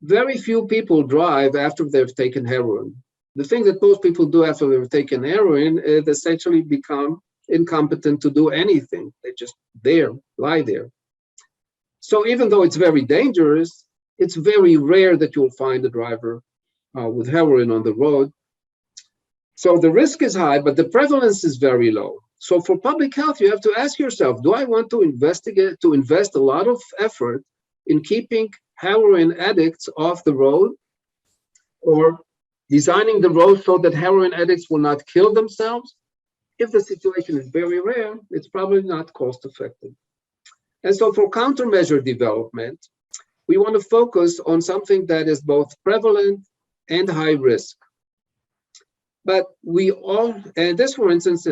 very few people drive after they've taken heroin. The thing that most people do after they've taken heroin is essentially become incompetent to do anything. They just lie there. So even though it's very dangerous, it's very rare that you'll find a driver with heroin on the road. So the risk is high, but the prevalence is very low. So for public health, you have to ask yourself, do I want to invest a lot of effort in keeping heroin addicts off the road, or designing the road so that heroin addicts will not kill themselves? If the situation is very rare, it's probably not cost effective. And so for countermeasure development, we want to focus on something that is both prevalent and high risk. But and this, for instance,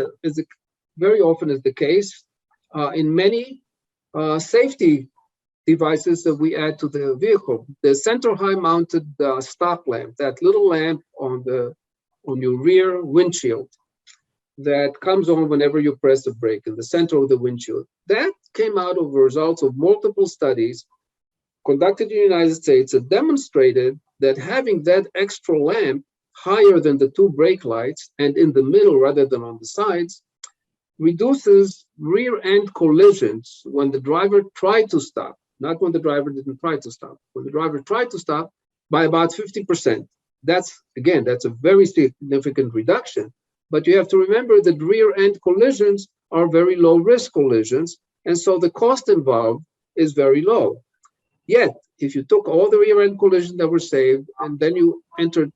very often is the case in many safety devices that we add to the vehicle. The center high mounted stop lamp, that little lamp on your rear windshield that comes on whenever you press the brake in the center of the windshield. That came out of the results of multiple studies conducted in the United States that demonstrated that having that extra lamp higher than the 2 brake lights and in the middle rather than on the sides reduces rear end collisions when the driver tried to stop, not when the driver didn't try to stop. When the driver tried to stop, by about 50%. That's a very significant reduction. But you have to remember that rear end collisions are very low risk collisions, and so the cost involved is very low. Yet, if you took all the rear end collisions that were saved and then you entered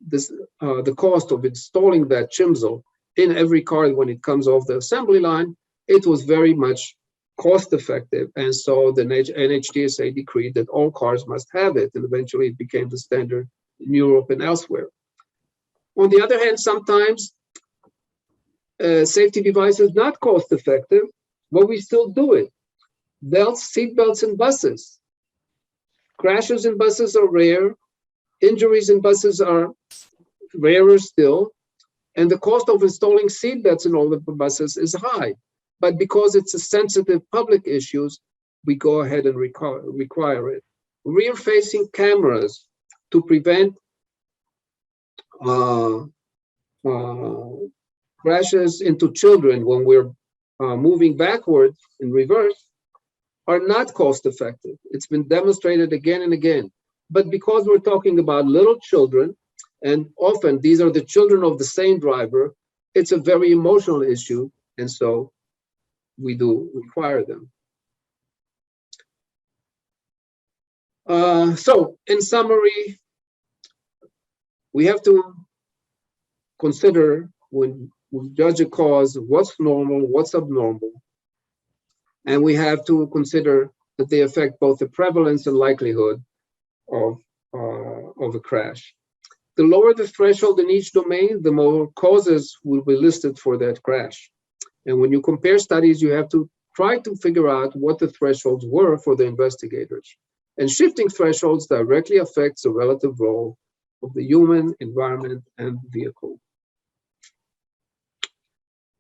the cost of installing that chimsel in every car when it comes off the assembly line, it was very much cost effective. And so the NHTSA decreed that all cars must have it, and eventually it became the standard in Europe and elsewhere. On the other hand, sometimes safety device is not cost effective, but we still do it. Seat belts in buses. Crashes in buses are rare. Injuries in buses are rarer still. And the cost of installing seat belts in all the buses is high. But because it's a sensitive public issue, we go ahead and require it. Rear-facing cameras to prevent crashes into children when we're moving backward in reverse are not cost effective. It's been demonstrated again and again. But because we're talking about little children, and often these are the children of the same driver, it's a very emotional issue, and so we do require them. So in summary, we have to consider when we judge a cause, what's normal, what's abnormal, and we have to consider that they affect both the prevalence and likelihood of a crash. The lower the threshold in each domain, the more causes will be listed for that crash. And when you compare studies, you have to try to figure out what the thresholds were for the investigators. And shifting thresholds directly affects the relative role of the human, environment, and vehicle.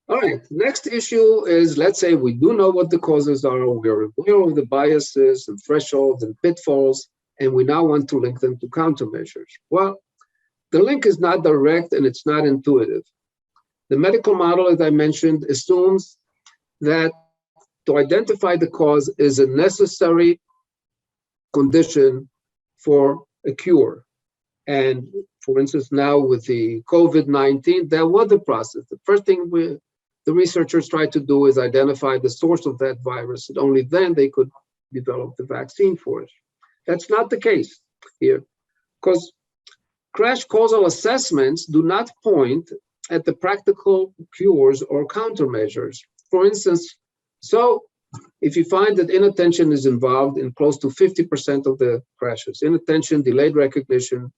All right, next issue is, let's say we do know what the causes are, we're aware of the biases and thresholds and pitfalls, and we now want to link them to countermeasures. Well, the link is not direct and it's not intuitive. The medical model, as I mentioned, assumes that to identify the cause is a necessary condition for a cure. And for instance, now with the COVID-19, that was the process. The first thing the researchers tried to do is identify the source of that virus, and only then they could develop the vaccine for it. That's not the case here, because crash causal assessments do not point at the practical cures or countermeasures. For instance, so if you find that inattention is involved in close to 50% of the crashes, inattention, delayed recognition,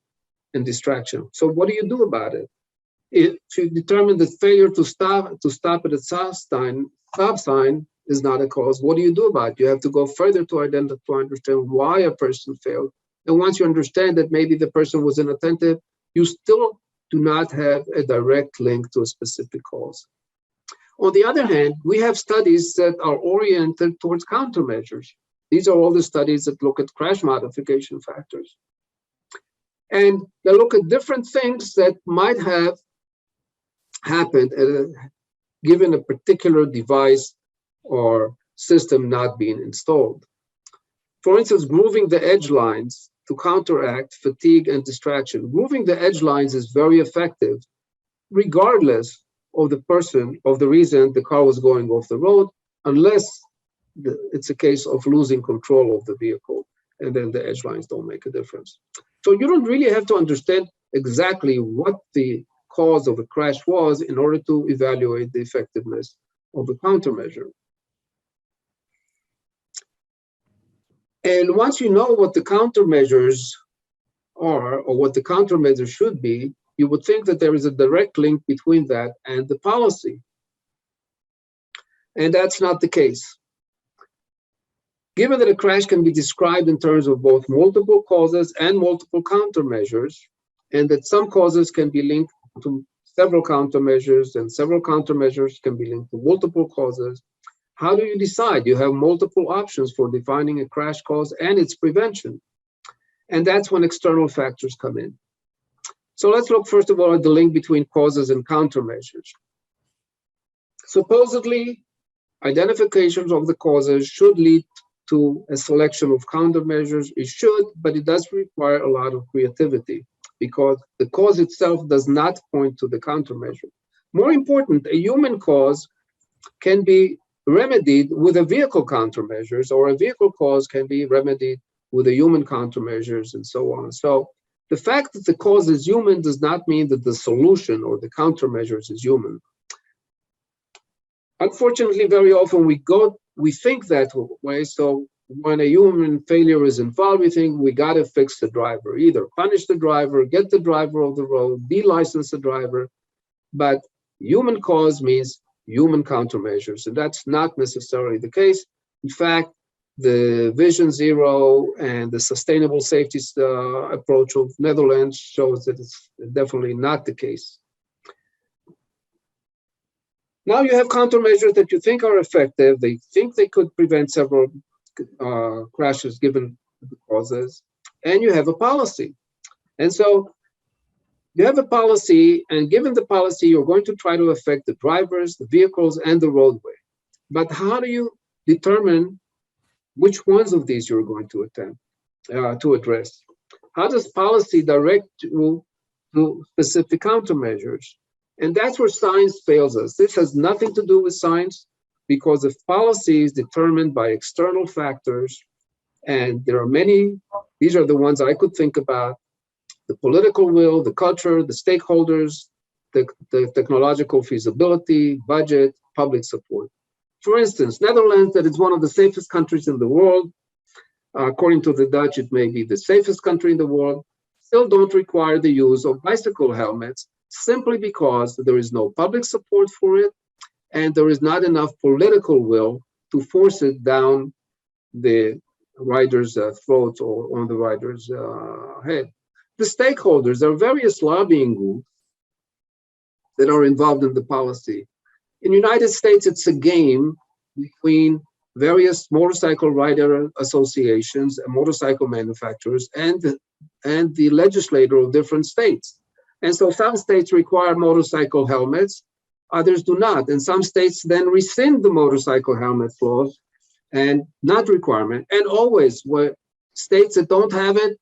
and distraction. So what do you do about it? If you determine that failure to stop at a stop sign is not a cause, what do you do about it? You have to go further to identify, to understand why a person failed. And once you understand that maybe the person was inattentive, you still do not have a direct link to a specific cause. On the other hand, we have studies that are oriented towards countermeasures. These are all the studies that look at crash modification factors. And they look at different things that might have happened given a particular device or system not being installed. For instance, moving the edge lines to counteract fatigue and distraction. Moving the edge lines is very effective, regardless of the reason the car was going off the road, unless it's a case of losing control of the vehicle, and then the edge lines don't make a difference. So you don't really have to understand exactly what the cause of a crash was in order to evaluate the effectiveness of the countermeasure. And once you know what the countermeasures are, or what the countermeasures should be, you would think that there is a direct link between that and the policy. And that's not the case. Given that a crash can be described in terms of both multiple causes and multiple countermeasures, and that some causes can be linked to several countermeasures and several countermeasures can be linked to multiple causes, how do you decide? You have multiple options for defining a crash cause and its prevention. And that's when external factors come in. So let's look first of all at the link between causes and countermeasures. Supposedly, identifications of the causes should lead to a selection of countermeasures. It should, but it does require a lot of creativity because the cause itself does not point to the countermeasure. More important, a human cause can be remedied with a vehicle countermeasures, or a vehicle cause can be remedied with a human countermeasures, and so on. So the fact that the cause is human does not mean that the solution or the countermeasures is human. Unfortunately, very often we think that way. So when a human failure is involved, we think we got to fix the driver, either punish the driver, get the driver off the road, de-license the driver. But human cause means human countermeasures, and that's not necessarily the case. In fact, The Vision Zero and the sustainable safety approach of Netherlands shows that it's definitely not the case. Now you have countermeasures that you think are effective. They think they could prevent several crashes given the causes, and you have a policy. And so you have a policy, and given the policy, you're going to try to affect the drivers, the vehicles, and the roadway. But how do you determine which ones of these you're going to attempt to address? How does policy direct you to specific countermeasures? And that's where science fails us. This has nothing to do with science, because if policy is determined by external factors, and there are many, these are the ones I could think about: the political will, the culture, the stakeholders, the technological feasibility, budget, public support. For instance, Netherlands, that is one of the safest countries in the world. According to the Dutch, it may be the safest country in the world, still don't require the use of bicycle helmets, simply because there is no public support for it, and there is not enough political will to force it down the rider's throat or on the rider's head. The stakeholders, there are various lobbying groups that are involved in the policy. In the United States, it's a game between various motorcycle rider associations and motorcycle manufacturers and the legislator of different states. And so some states require motorcycle helmets, others do not. And some states then rescind the motorcycle helmet laws and not requirement. And always, where states that don't have it,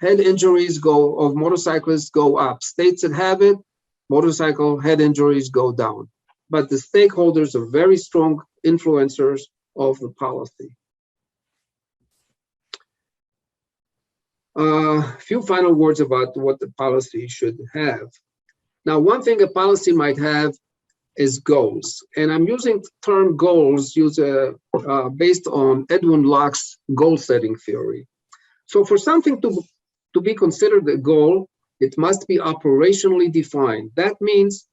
head injuries of motorcyclists go up. States that have it, motorcycle head injuries go down. But the stakeholders are very strong influencers of the policy. A few final words about what the policy should have. Now, one thing a policy might have is goals. And I'm using the term goals based on Edwin Locke's goal-setting theory. So for something to be considered a goal, it must be operationally defined. That means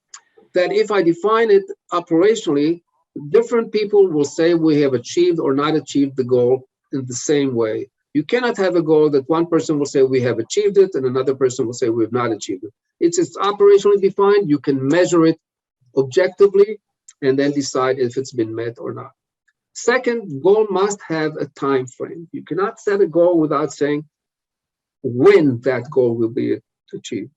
that if I define it operationally, different people will say we have achieved or not achieved the goal in the same way. You cannot have a goal that one person will say we have achieved it and another person will say we have not achieved it. It's operationally defined. You can measure it objectively and then decide if it's been met or not. Second, goal must have a time frame. You cannot set a goal without saying when that goal will be achieved.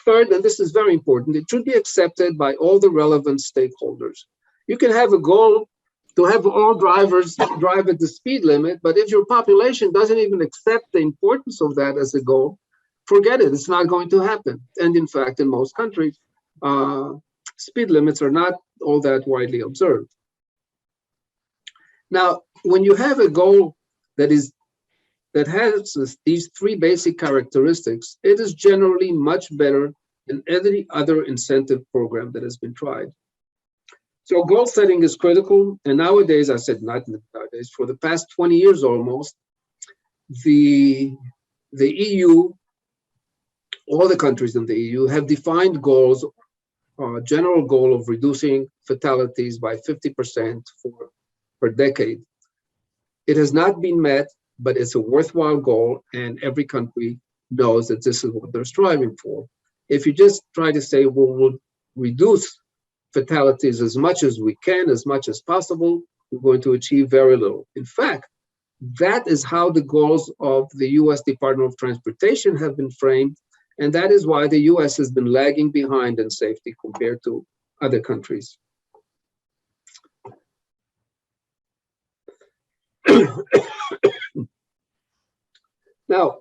Third, and this is very important, it should be accepted by all the relevant stakeholders. You can have a goal to have all drivers drive at the speed limit, but if your population doesn't even accept the importance of that as a goal, forget it, it's not going to happen. And in fact, in most countries, speed limits are not all that widely observed. Now, when you have a goal that has these three basic characteristics, it is generally much better than any other incentive program that has been tried. So goal setting is critical, and nowadays, I said not nowadays, for the past 20 years almost, the EU, all the countries in the EU have defined goals, general goal of reducing fatalities by 50% per decade. It has not been met, but it's a worthwhile goal, and every country knows that this is what they're striving for. If you just try to say, well, we'll reduce fatalities as much as we can, as much as possible, we're going to achieve very little. In fact, that is how the goals of the US Department of Transportation have been framed, and that is why the US has been lagging behind in safety compared to other countries. Now,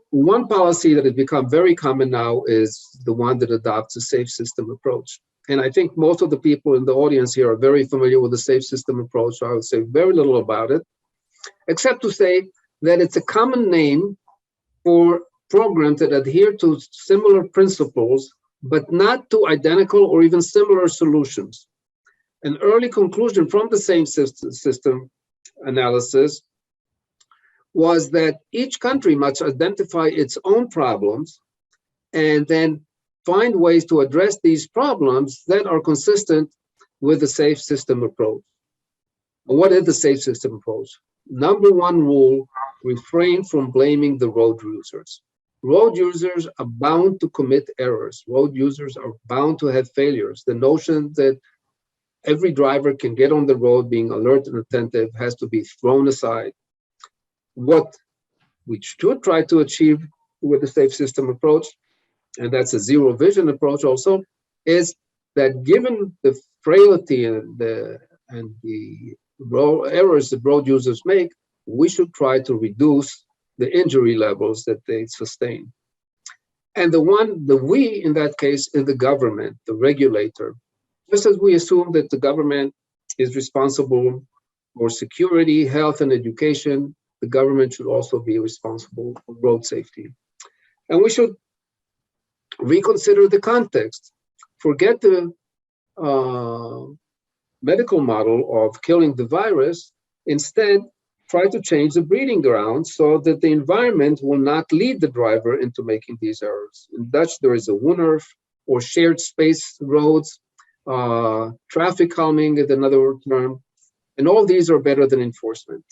one policy that has become very common now is the one that adopts a safe system approach. And I think most of the people in the audience here are very familiar with the safe system approach, so I would say very little about it, except to say that it's a common name for programs that adhere to similar principles, but not to identical or even similar solutions. An early conclusion from the same system analysis was that each country must identify its own problems and then find ways to address these problems that are consistent with the safe system approach. What is the safe system approach? Number one rule, refrain from blaming the road users. Road users are bound to commit errors. Road users are bound to have failures. The notion that every driver can get on the road being alert and attentive has to be thrown aside. What we should try to achieve with the safe system approach, and that's a zero vision approach also, is that given the frailty and the errors that road users make, we should try to reduce the injury levels that they sustain. And the we in that case is the government, the regulator. Just as we assume that the government is responsible for security, health, and education, the government should also be responsible for road safety. And we should reconsider the context. Forget the medical model of killing the virus. Instead, try to change the breeding ground so that the environment will not lead the driver into making these errors. In Dutch, there is a woonerf, or shared space roads. Traffic calming is another term. And all these are better than enforcement.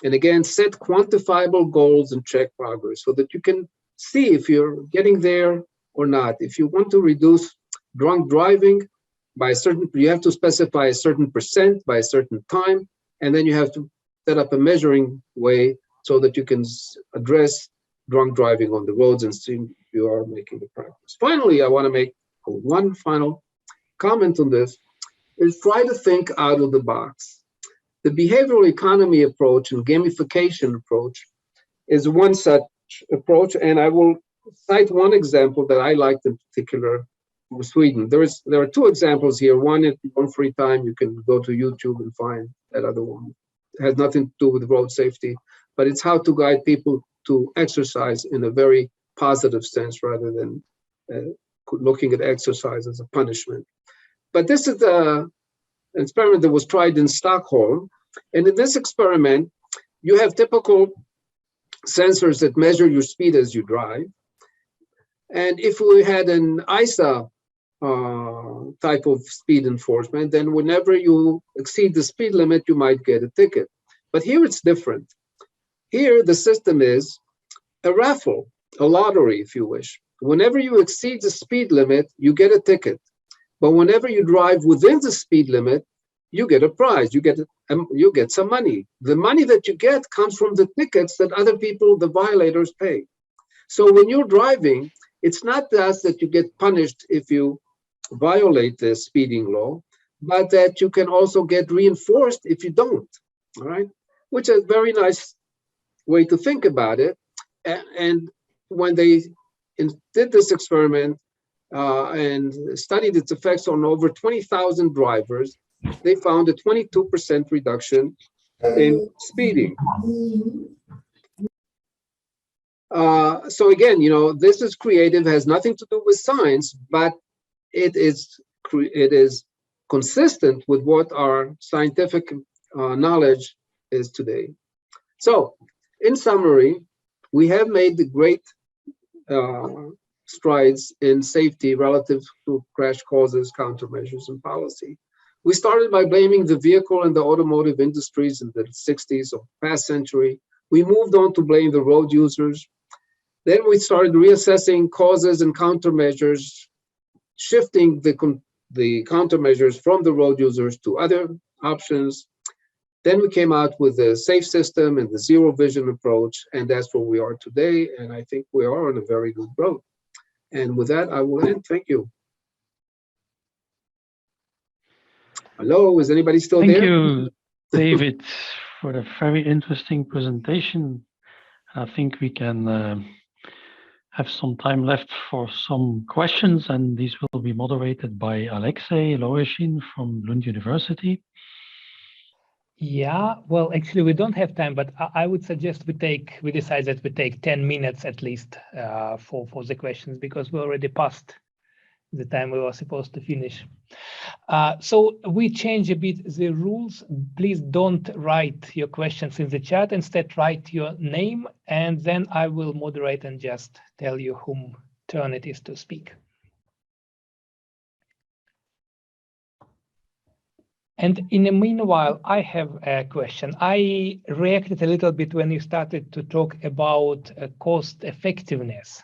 And again, set quantifiable goals and check progress so that you can see if you're getting there or not. If you want to reduce drunk driving by a certain, you have to specify a certain percent by a certain time, and then you have to set up a measuring way so that you can address drunk driving on the roads and see if you are making the progress. Finally, I want to make one final comment on this, is try to think out of the box. The behavioral economy approach and gamification approach is one such approach, and I will cite one example that I liked in particular from Sweden. There are two examples here. One, if you want free time, you can go to YouTube and find that other one. It has nothing to do with road safety, but it's how to guide people to exercise in a very positive sense rather than looking at exercise as a punishment. But this is an experiment that was tried in Stockholm. And in this experiment, you have typical sensors that measure your speed as you drive. And if we had an ISA type of speed enforcement, then whenever you exceed the speed limit, you might get a ticket. But here it's different. Here, the system is a raffle, a lottery, if you wish. Whenever you exceed the speed limit, you get a ticket. But whenever you drive within the speed limit, you get a prize, you get some money. The money that you get comes from the tickets that other people, the violators, pay. So when you're driving, it's not just that you get punished if you violate the speeding law, but that you can also get reinforced if you don't, all right? Which is a very nice way to think about it. And when they did this experiment and studied its effects on over 20,000 drivers, they found a 22% reduction in speeding. So again, you know, this is creative, has nothing to do with science, but it is consistent with what our scientific knowledge is today. So, in summary, we have made the great strides in safety relative to crash causes, countermeasures, and policy. We started by blaming the vehicle and the automotive industries in the 60s of the past century. We moved on to blame the road users. Then we started reassessing causes and countermeasures, shifting the countermeasures from the road users to other options. Then we came out with the safe system and the zero vision approach, and that's where we are today. And I think we are on a very good road. And with that, I will end. Thank you. Hello, is anybody still there? Thank you, David, for a very interesting presentation. I think we can have some time left for some questions, and these will be moderated by Alexei Loeshin from Lund University. Yeah, well, actually, we don't have time, but I would suggest we decide that we take 10 minutes at least for the questions, because we already passed the time we were supposed to finish. So we change a bit the rules. Please don't write your questions in the chat. Instead, write your name, and then I will moderate and just tell you whom turn it is to speak. And in the meanwhile, I have a question. I reacted a little bit when you started to talk about cost effectiveness.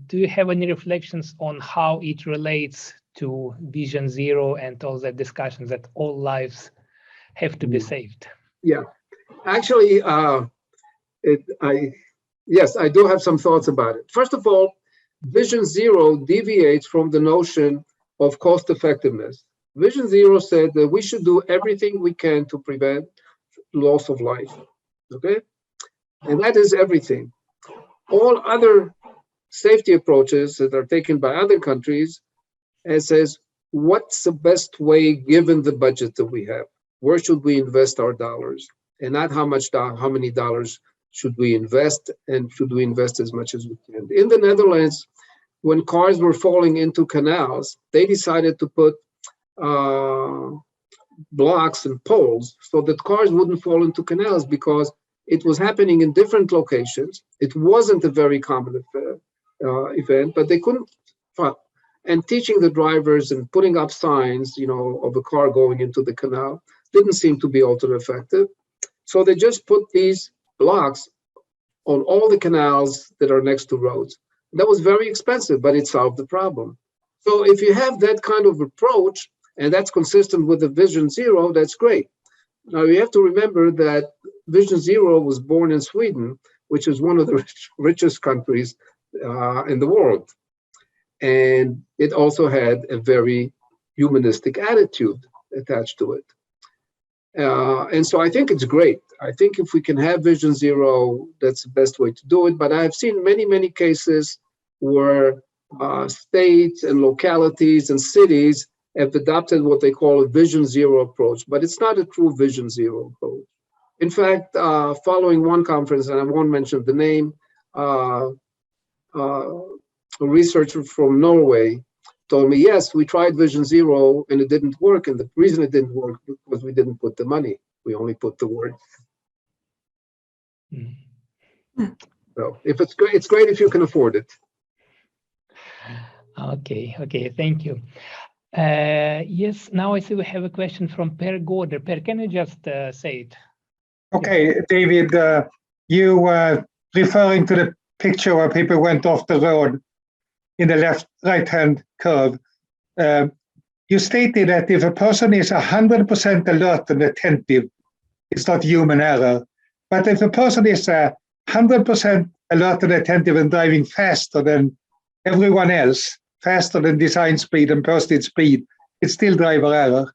Do you have any reflections on how it relates to Vision Zero and all the discussions that all lives have to be saved? Yeah, actually, yes, I do have some thoughts about it. First of all, Vision Zero deviates from the notion of cost effectiveness. Vision Zero said that we should do everything we can to prevent loss of life, okay? And that is everything. All other safety approaches that are taken by other countries, it says, what's the best way given the budget that we have? Where should we invest our dollars? And not how many dollars should we invest, and should we invest as much as we can? In the Netherlands, when cars were falling into canals, they decided to put blocks and poles so that cars wouldn't fall into canals, because it was happening in different locations. It wasn't a very common event, but they couldn't. And teaching the drivers and putting up signs, of a car going into the canal didn't seem to be ultra effective. So they just put these blocks on all the canals that are next to roads. That was very expensive, but it solved the problem. So if you have that kind of approach, and that's consistent with the Vision Zero, that's great. Now you have to remember that Vision Zero was born in Sweden, which is one of the richest countries in the world. And it also had a very humanistic attitude attached to it. And so I think it's great. I think if we can have Vision Zero, that's the best way to do it. But I've seen many, many cases where states and localities and cities have adopted what they call a Vision Zero approach, but it's not a true Vision Zero approach. In fact, following one conference, and I won't mention the name, a researcher from Norway told me, yes, we tried Vision Zero and it didn't work. And the reason it didn't work was we didn't put the money. We only put the word. So if it's great if you can afford it. Okay, thank you. Yes, now I see we have a question from Per Gorder. Per, can you just say it? Okay, David, you were referring to the picture where people went off the road in the right-hand curve. You stated that if a person is 100% alert and attentive, it's not human error. But if a person is 100% alert and attentive and driving faster than everyone else, faster than design speed and posted speed, it's still driver error.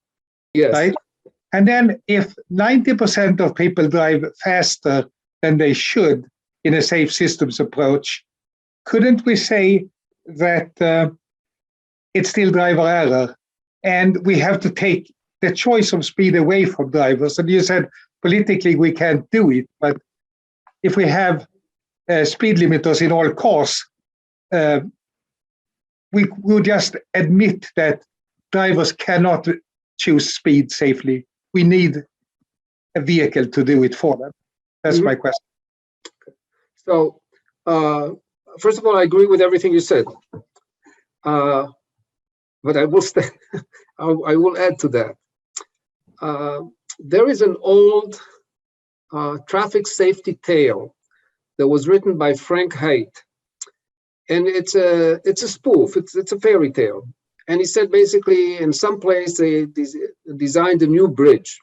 Yes. Right? And then if 90% of people drive faster than they should in a safe systems approach, couldn't we say that it's still driver error? And we have to take the choice of speed away from drivers. And you said politically we can't do it, but if we have speed limiters in all cars, we will just admit that drivers cannot choose speed safely. We need a vehicle to do it for them. That's my question. So, first of all, I agree with everything you said. But I will add to that. There is an old traffic safety tale that was written by Frank Haidt, and it's a spoof. It's a fairy tale. And he said basically in some place they designed a new bridge,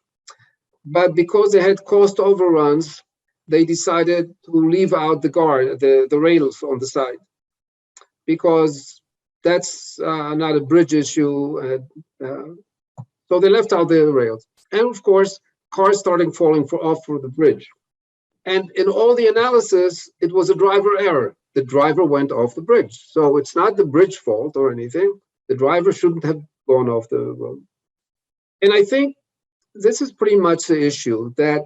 but because they had cost overruns, they decided to leave out the rails on the side, because that's not a bridge issue. So they left out the rails. And of course, cars started falling off the bridge. And in all the analysis, it was a driver error. The driver went off the bridge. So it's not the bridge fault or anything. The driver shouldn't have gone off the road. And I think this is pretty much the issue, that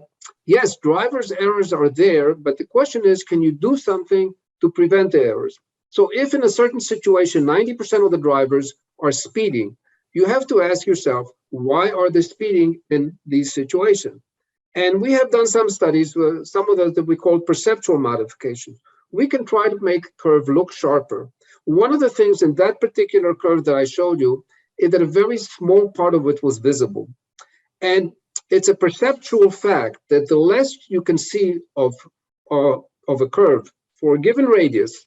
yes, driver's errors are there, but the question is, can you do something to prevent the errors? So if in a certain situation, 90% of the drivers are speeding, you have to ask yourself, why are they speeding in these situations? And we have done some studies, some of those that we call perceptual modifications. We can try to make a curve look sharper. One of the things in that particular curve that I showed you is that a very small part of it was visible. And it's a perceptual fact that the less you can see of a curve for a given radius,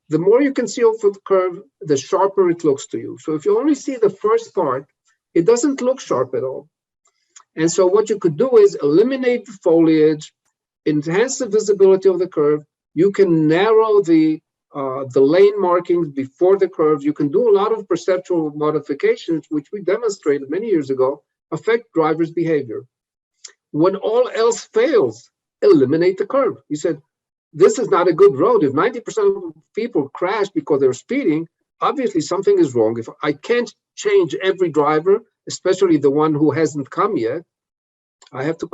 the more you can see of the curve, the sharper it looks to you. So if you only see the first part, it doesn't look sharp at all. And so what you could do is eliminate the foliage, enhance the visibility of the curve. You can narrow the lane markings before the curve. You can do a lot of perceptual modifications, which we demonstrated many years ago, affect drivers' behavior. When all else fails, eliminate the curve. You said, this is not a good road. If 90% of people crash because they're speeding, obviously something is wrong. If I can't change every driver, especially the one who hasn't come yet, I have to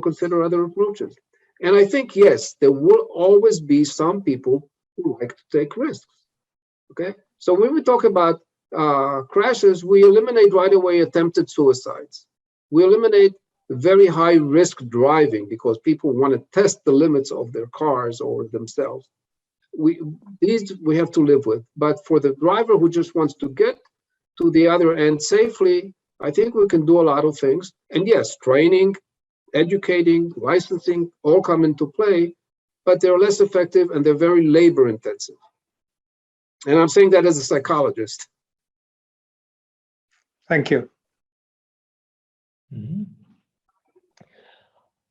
consider other approaches. And I think, yes, there will always be some people who like to take risks, okay? So when we talk about crashes, we eliminate right away attempted suicides. We eliminate very high risk driving because people want to test the limits of their cars or themselves. These we have to live with. But for the driver who just wants to get to the other end safely, I think we can do a lot of things. And yes, training, educating, licensing, all come into play, but they're less effective and they're very labor intensive. And I'm saying that as a psychologist. Thank you. Mm-hmm.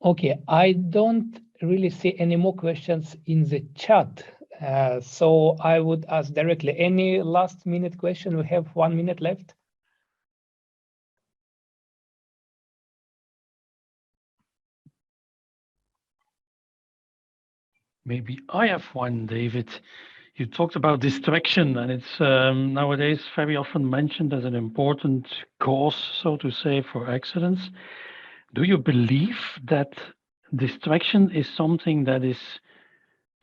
Okay, I don't really see any more questions in the chat. So I would ask directly, any last minute question? We have 1 minute left. Maybe I have one, David. You talked about distraction, and it's nowadays very often mentioned as an important cause, so to say, for accidents. Do you believe that distraction is something that is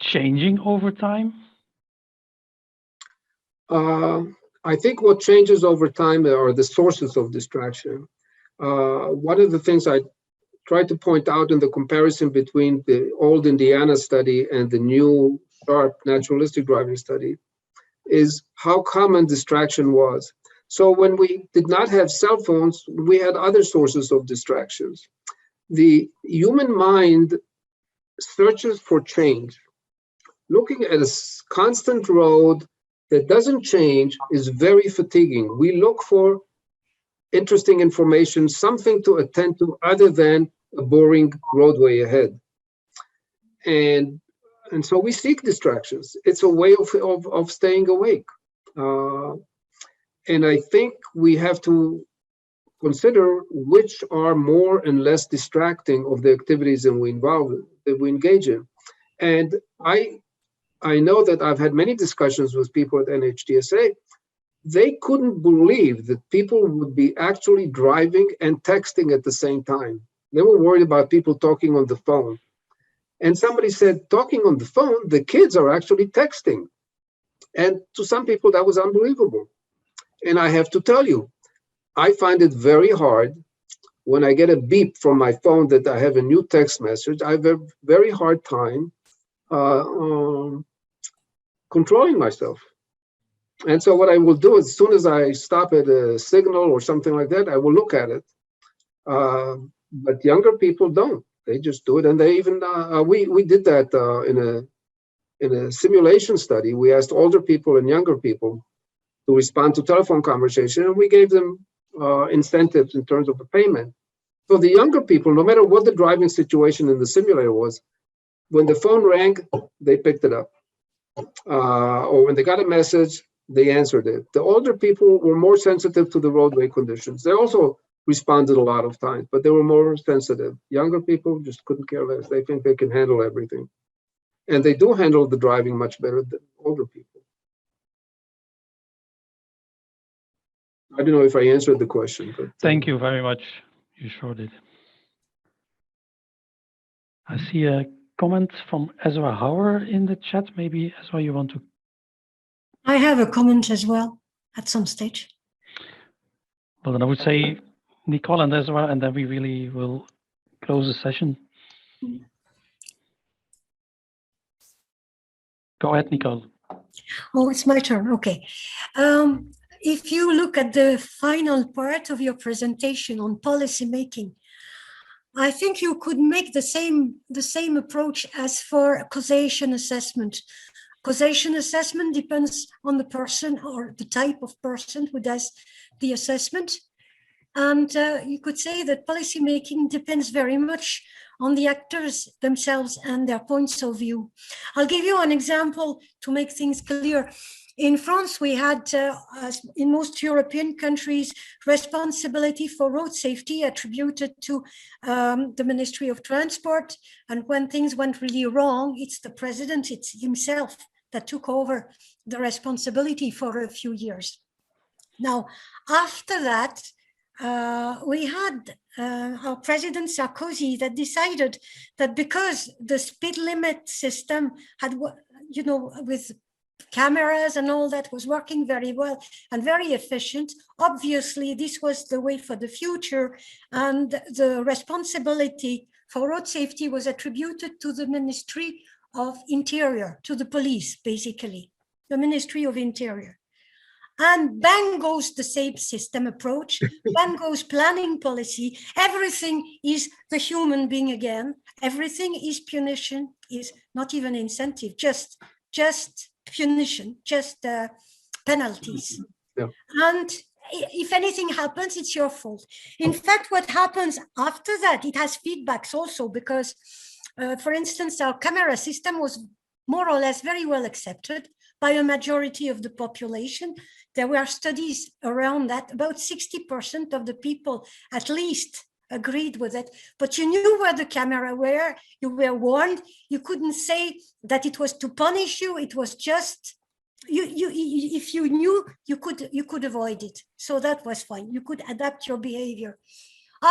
changing over time? I think what changes over time are the sources of distraction. One of the things I tried to point out in the comparison between the old Indiana study and the new sharp naturalistic driving study is how common distraction was. So when we did not have cell phones, we had other sources of distractions. The human mind searches for change. Looking at a constant road that doesn't change is very fatiguing. We look for interesting information, something to attend to other than a boring roadway ahead. And so we seek distractions. It's a way of staying awake. And I think we have to consider which are more and less distracting of the activities that we engage in. And I know that I've had many discussions with people at NHTSA. They couldn't believe that people would be actually driving and texting at the same time. They were worried about people talking on the phone. And somebody said, talking on the phone, the kids are actually texting. And to some people, that was unbelievable. And I have to tell you, I find it very hard when I get a beep from my phone that I have a new text message. I have a very hard time controlling myself. And so what I will do, as soon as I stop at a signal or something like that, I will look at it. But younger people don't. They just do it. And they even, we did that in a simulation study. We asked older people and younger people to respond to telephone conversation, and we gave them incentives in terms of the payment. So the younger people, no matter what the driving situation in the simulator was, when the phone rang, they picked it up. Or when they got a message, they answered it. The older people were more sensitive to the roadway conditions. They also responded a lot of times, but they were more sensitive. Younger people just couldn't care less. They think they can handle everything. And they do handle the driving much better than older people. I don't know if I answered the question. But Thank you very much. You sure did. I see a comment from Ezra Hauer in the chat. Maybe, Ezra, you want to? I have a comment as well at some stage. Well, then I would say Nicole and Ezra, and then we really will close the session. Go ahead, Nicole. Oh, it's my turn. Okay. if you look at the final part of your presentation on policy making, I think you could make the same approach as for causation assessment. Causation assessment depends on the person or the type of person who does the assessment. And you could say that policy making depends very much on the actors themselves and their points of view. I'll give you an example to make things clear. In France, we had, as in most European countries, responsibility for road safety attributed to the Ministry of Transport. And when things went really wrong, it's the president, it's himself that took over the responsibility for a few years. Now, after that, we had our President Sarkozy that decided that because the speed limit system had, you know, with cameras and all that was working very well and very efficient, obviously this was the way for the future, and the responsibility for road safety was attributed to the Ministry of Interior, to the police, basically, the Ministry of Interior. And bang goes the same system approach, bang goes planning policy, everything is the human being again, everything is punition, is not even incentive, just punition, just penalties. Yeah. And if anything happens, it's your fault. In fact, what happens after that, it has feedbacks also, because for instance, our camera system was more or less very well accepted by a majority of the population. There were studies around that. About 60% of the people at least agreed with it, but you knew where the camera were, you were warned, you couldn't say that it was to punish you, it was just, if you knew, you could avoid it. So that was fine, you could adapt your behavior.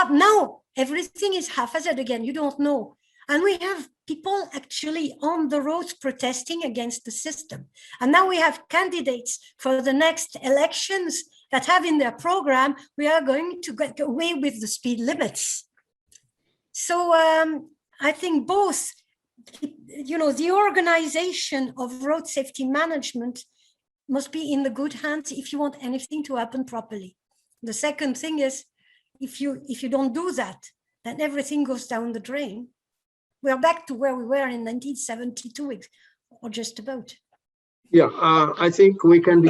Now, everything is haphazard again, you don't know. And we have people actually on the roads protesting against the system. And now we have candidates for the next elections that have in their program, we are going to get away with the speed limits. So I think both, you know, the organization of road safety management must be in the good hands if you want anything to happen properly. The second thing is, if you don't do that, then everything goes down the drain. We're back to where we were in 1972, or just about. Yeah, I think we can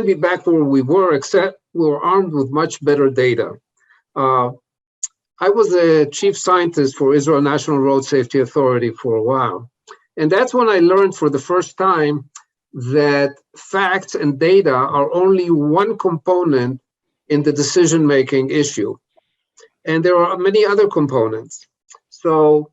be back where we were, except we were armed with much better data. I was a chief scientist for Israel National Road Safety Authority for a while. And that's when I learned for the first time that facts and data are only one component in the decision-making issue. And there are many other components. So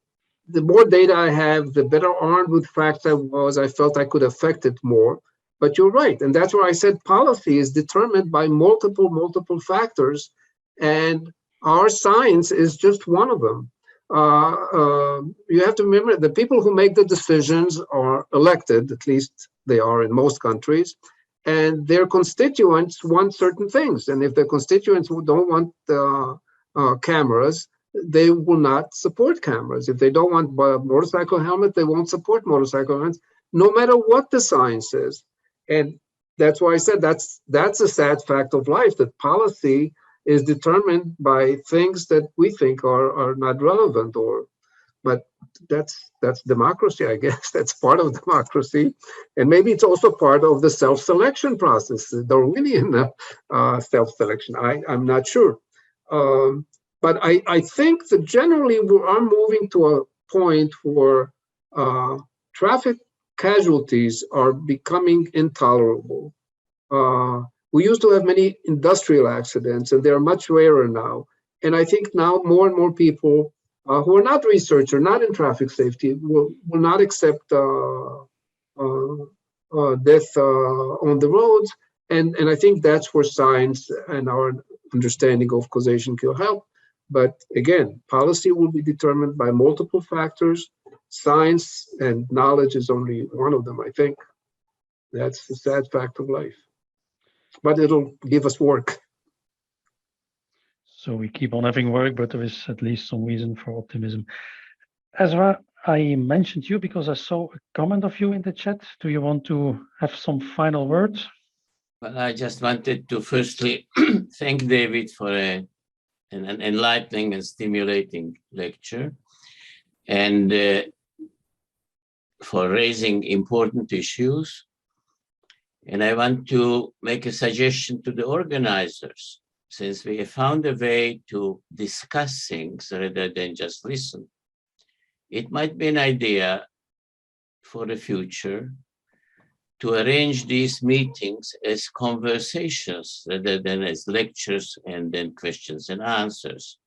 the more data I have, the better armed with facts I was. I felt I could affect it more. But you're right. And that's where I said policy is determined by multiple factors. And our science is just one of them. You have to remember the people who make the decisions are elected, at least they are in most countries, and their constituents want certain things. And if their constituents don't want cameras, they will not support cameras. If they don't want a motorcycle helmet, they won't support motorcycle helmets, no matter what the science is. And that's why I said that's a sad fact of life, that policy is determined by things that we think are not relevant, but that's democracy, I guess. That's part of democracy. And maybe it's also part of the self-selection process, the Darwinian self-selection. I'm not sure. But I think that generally we are moving to a point where traffic casualties are becoming intolerable. We used to have many industrial accidents, and they're much rarer now. And I think now more and more people who are not researchers, not in traffic safety, will not accept death on the roads. And I think that's where science and our understanding of causation can help. But again, policy will be determined by multiple factors. Science and knowledge is only one of them, I think. That's the sad fact of life. But it'll give us work. So we keep on having work, but there is at least some reason for optimism. Ezra, I mentioned you because I saw a comment of you in the chat. Do you want to have some final words? Well, I just wanted to firstly thank David for an enlightening and stimulating lecture, and for raising important issues. And I want to make a suggestion to the organizers, since we have found a way to discuss things rather than just listen. It might be an idea for the future to arrange these meetings as conversations rather than as lectures and then questions and answers.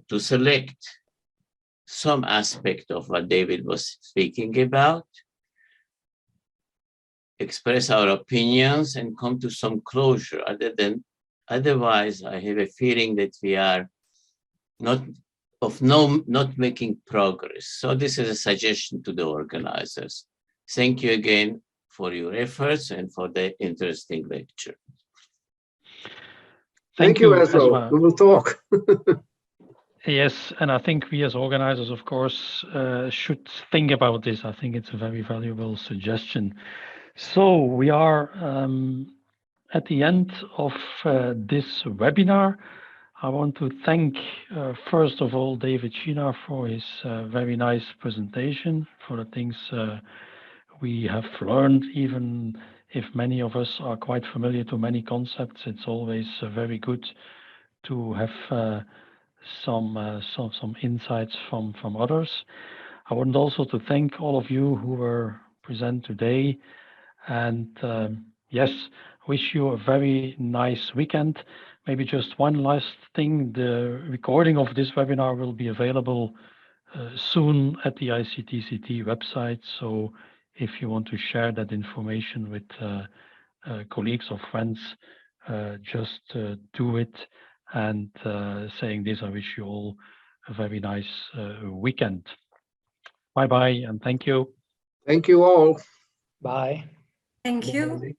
To select some aspect of what David was speaking about, express our opinions and come to some closure. Otherwise, I have a feeling that we are not making progress. So this is a suggestion to the organizers. Thank you again for your efforts and for the interesting lecture. Thank you, as Ezra. well. We will talk. Yes, and I think we as organizers, of course, should think about this. I think it's a very valuable suggestion. So we are at the end of this webinar. I want to thank, first of all, David Shinar for his very nice presentation, for the things we have learned. Even if many of us are quite familiar to many concepts, it's always very good to have some insights from others. I want also to thank all of you who were present today, and yes, wish you a very nice weekend. Maybe just one last thing: the recording of this webinar will be available soon at the ICTCT website. So if you want to share that information with colleagues or friends, just do it. And saying this, I wish you all a very nice weekend. Bye-bye, and thank you. Thank you all. Bye. Thank you.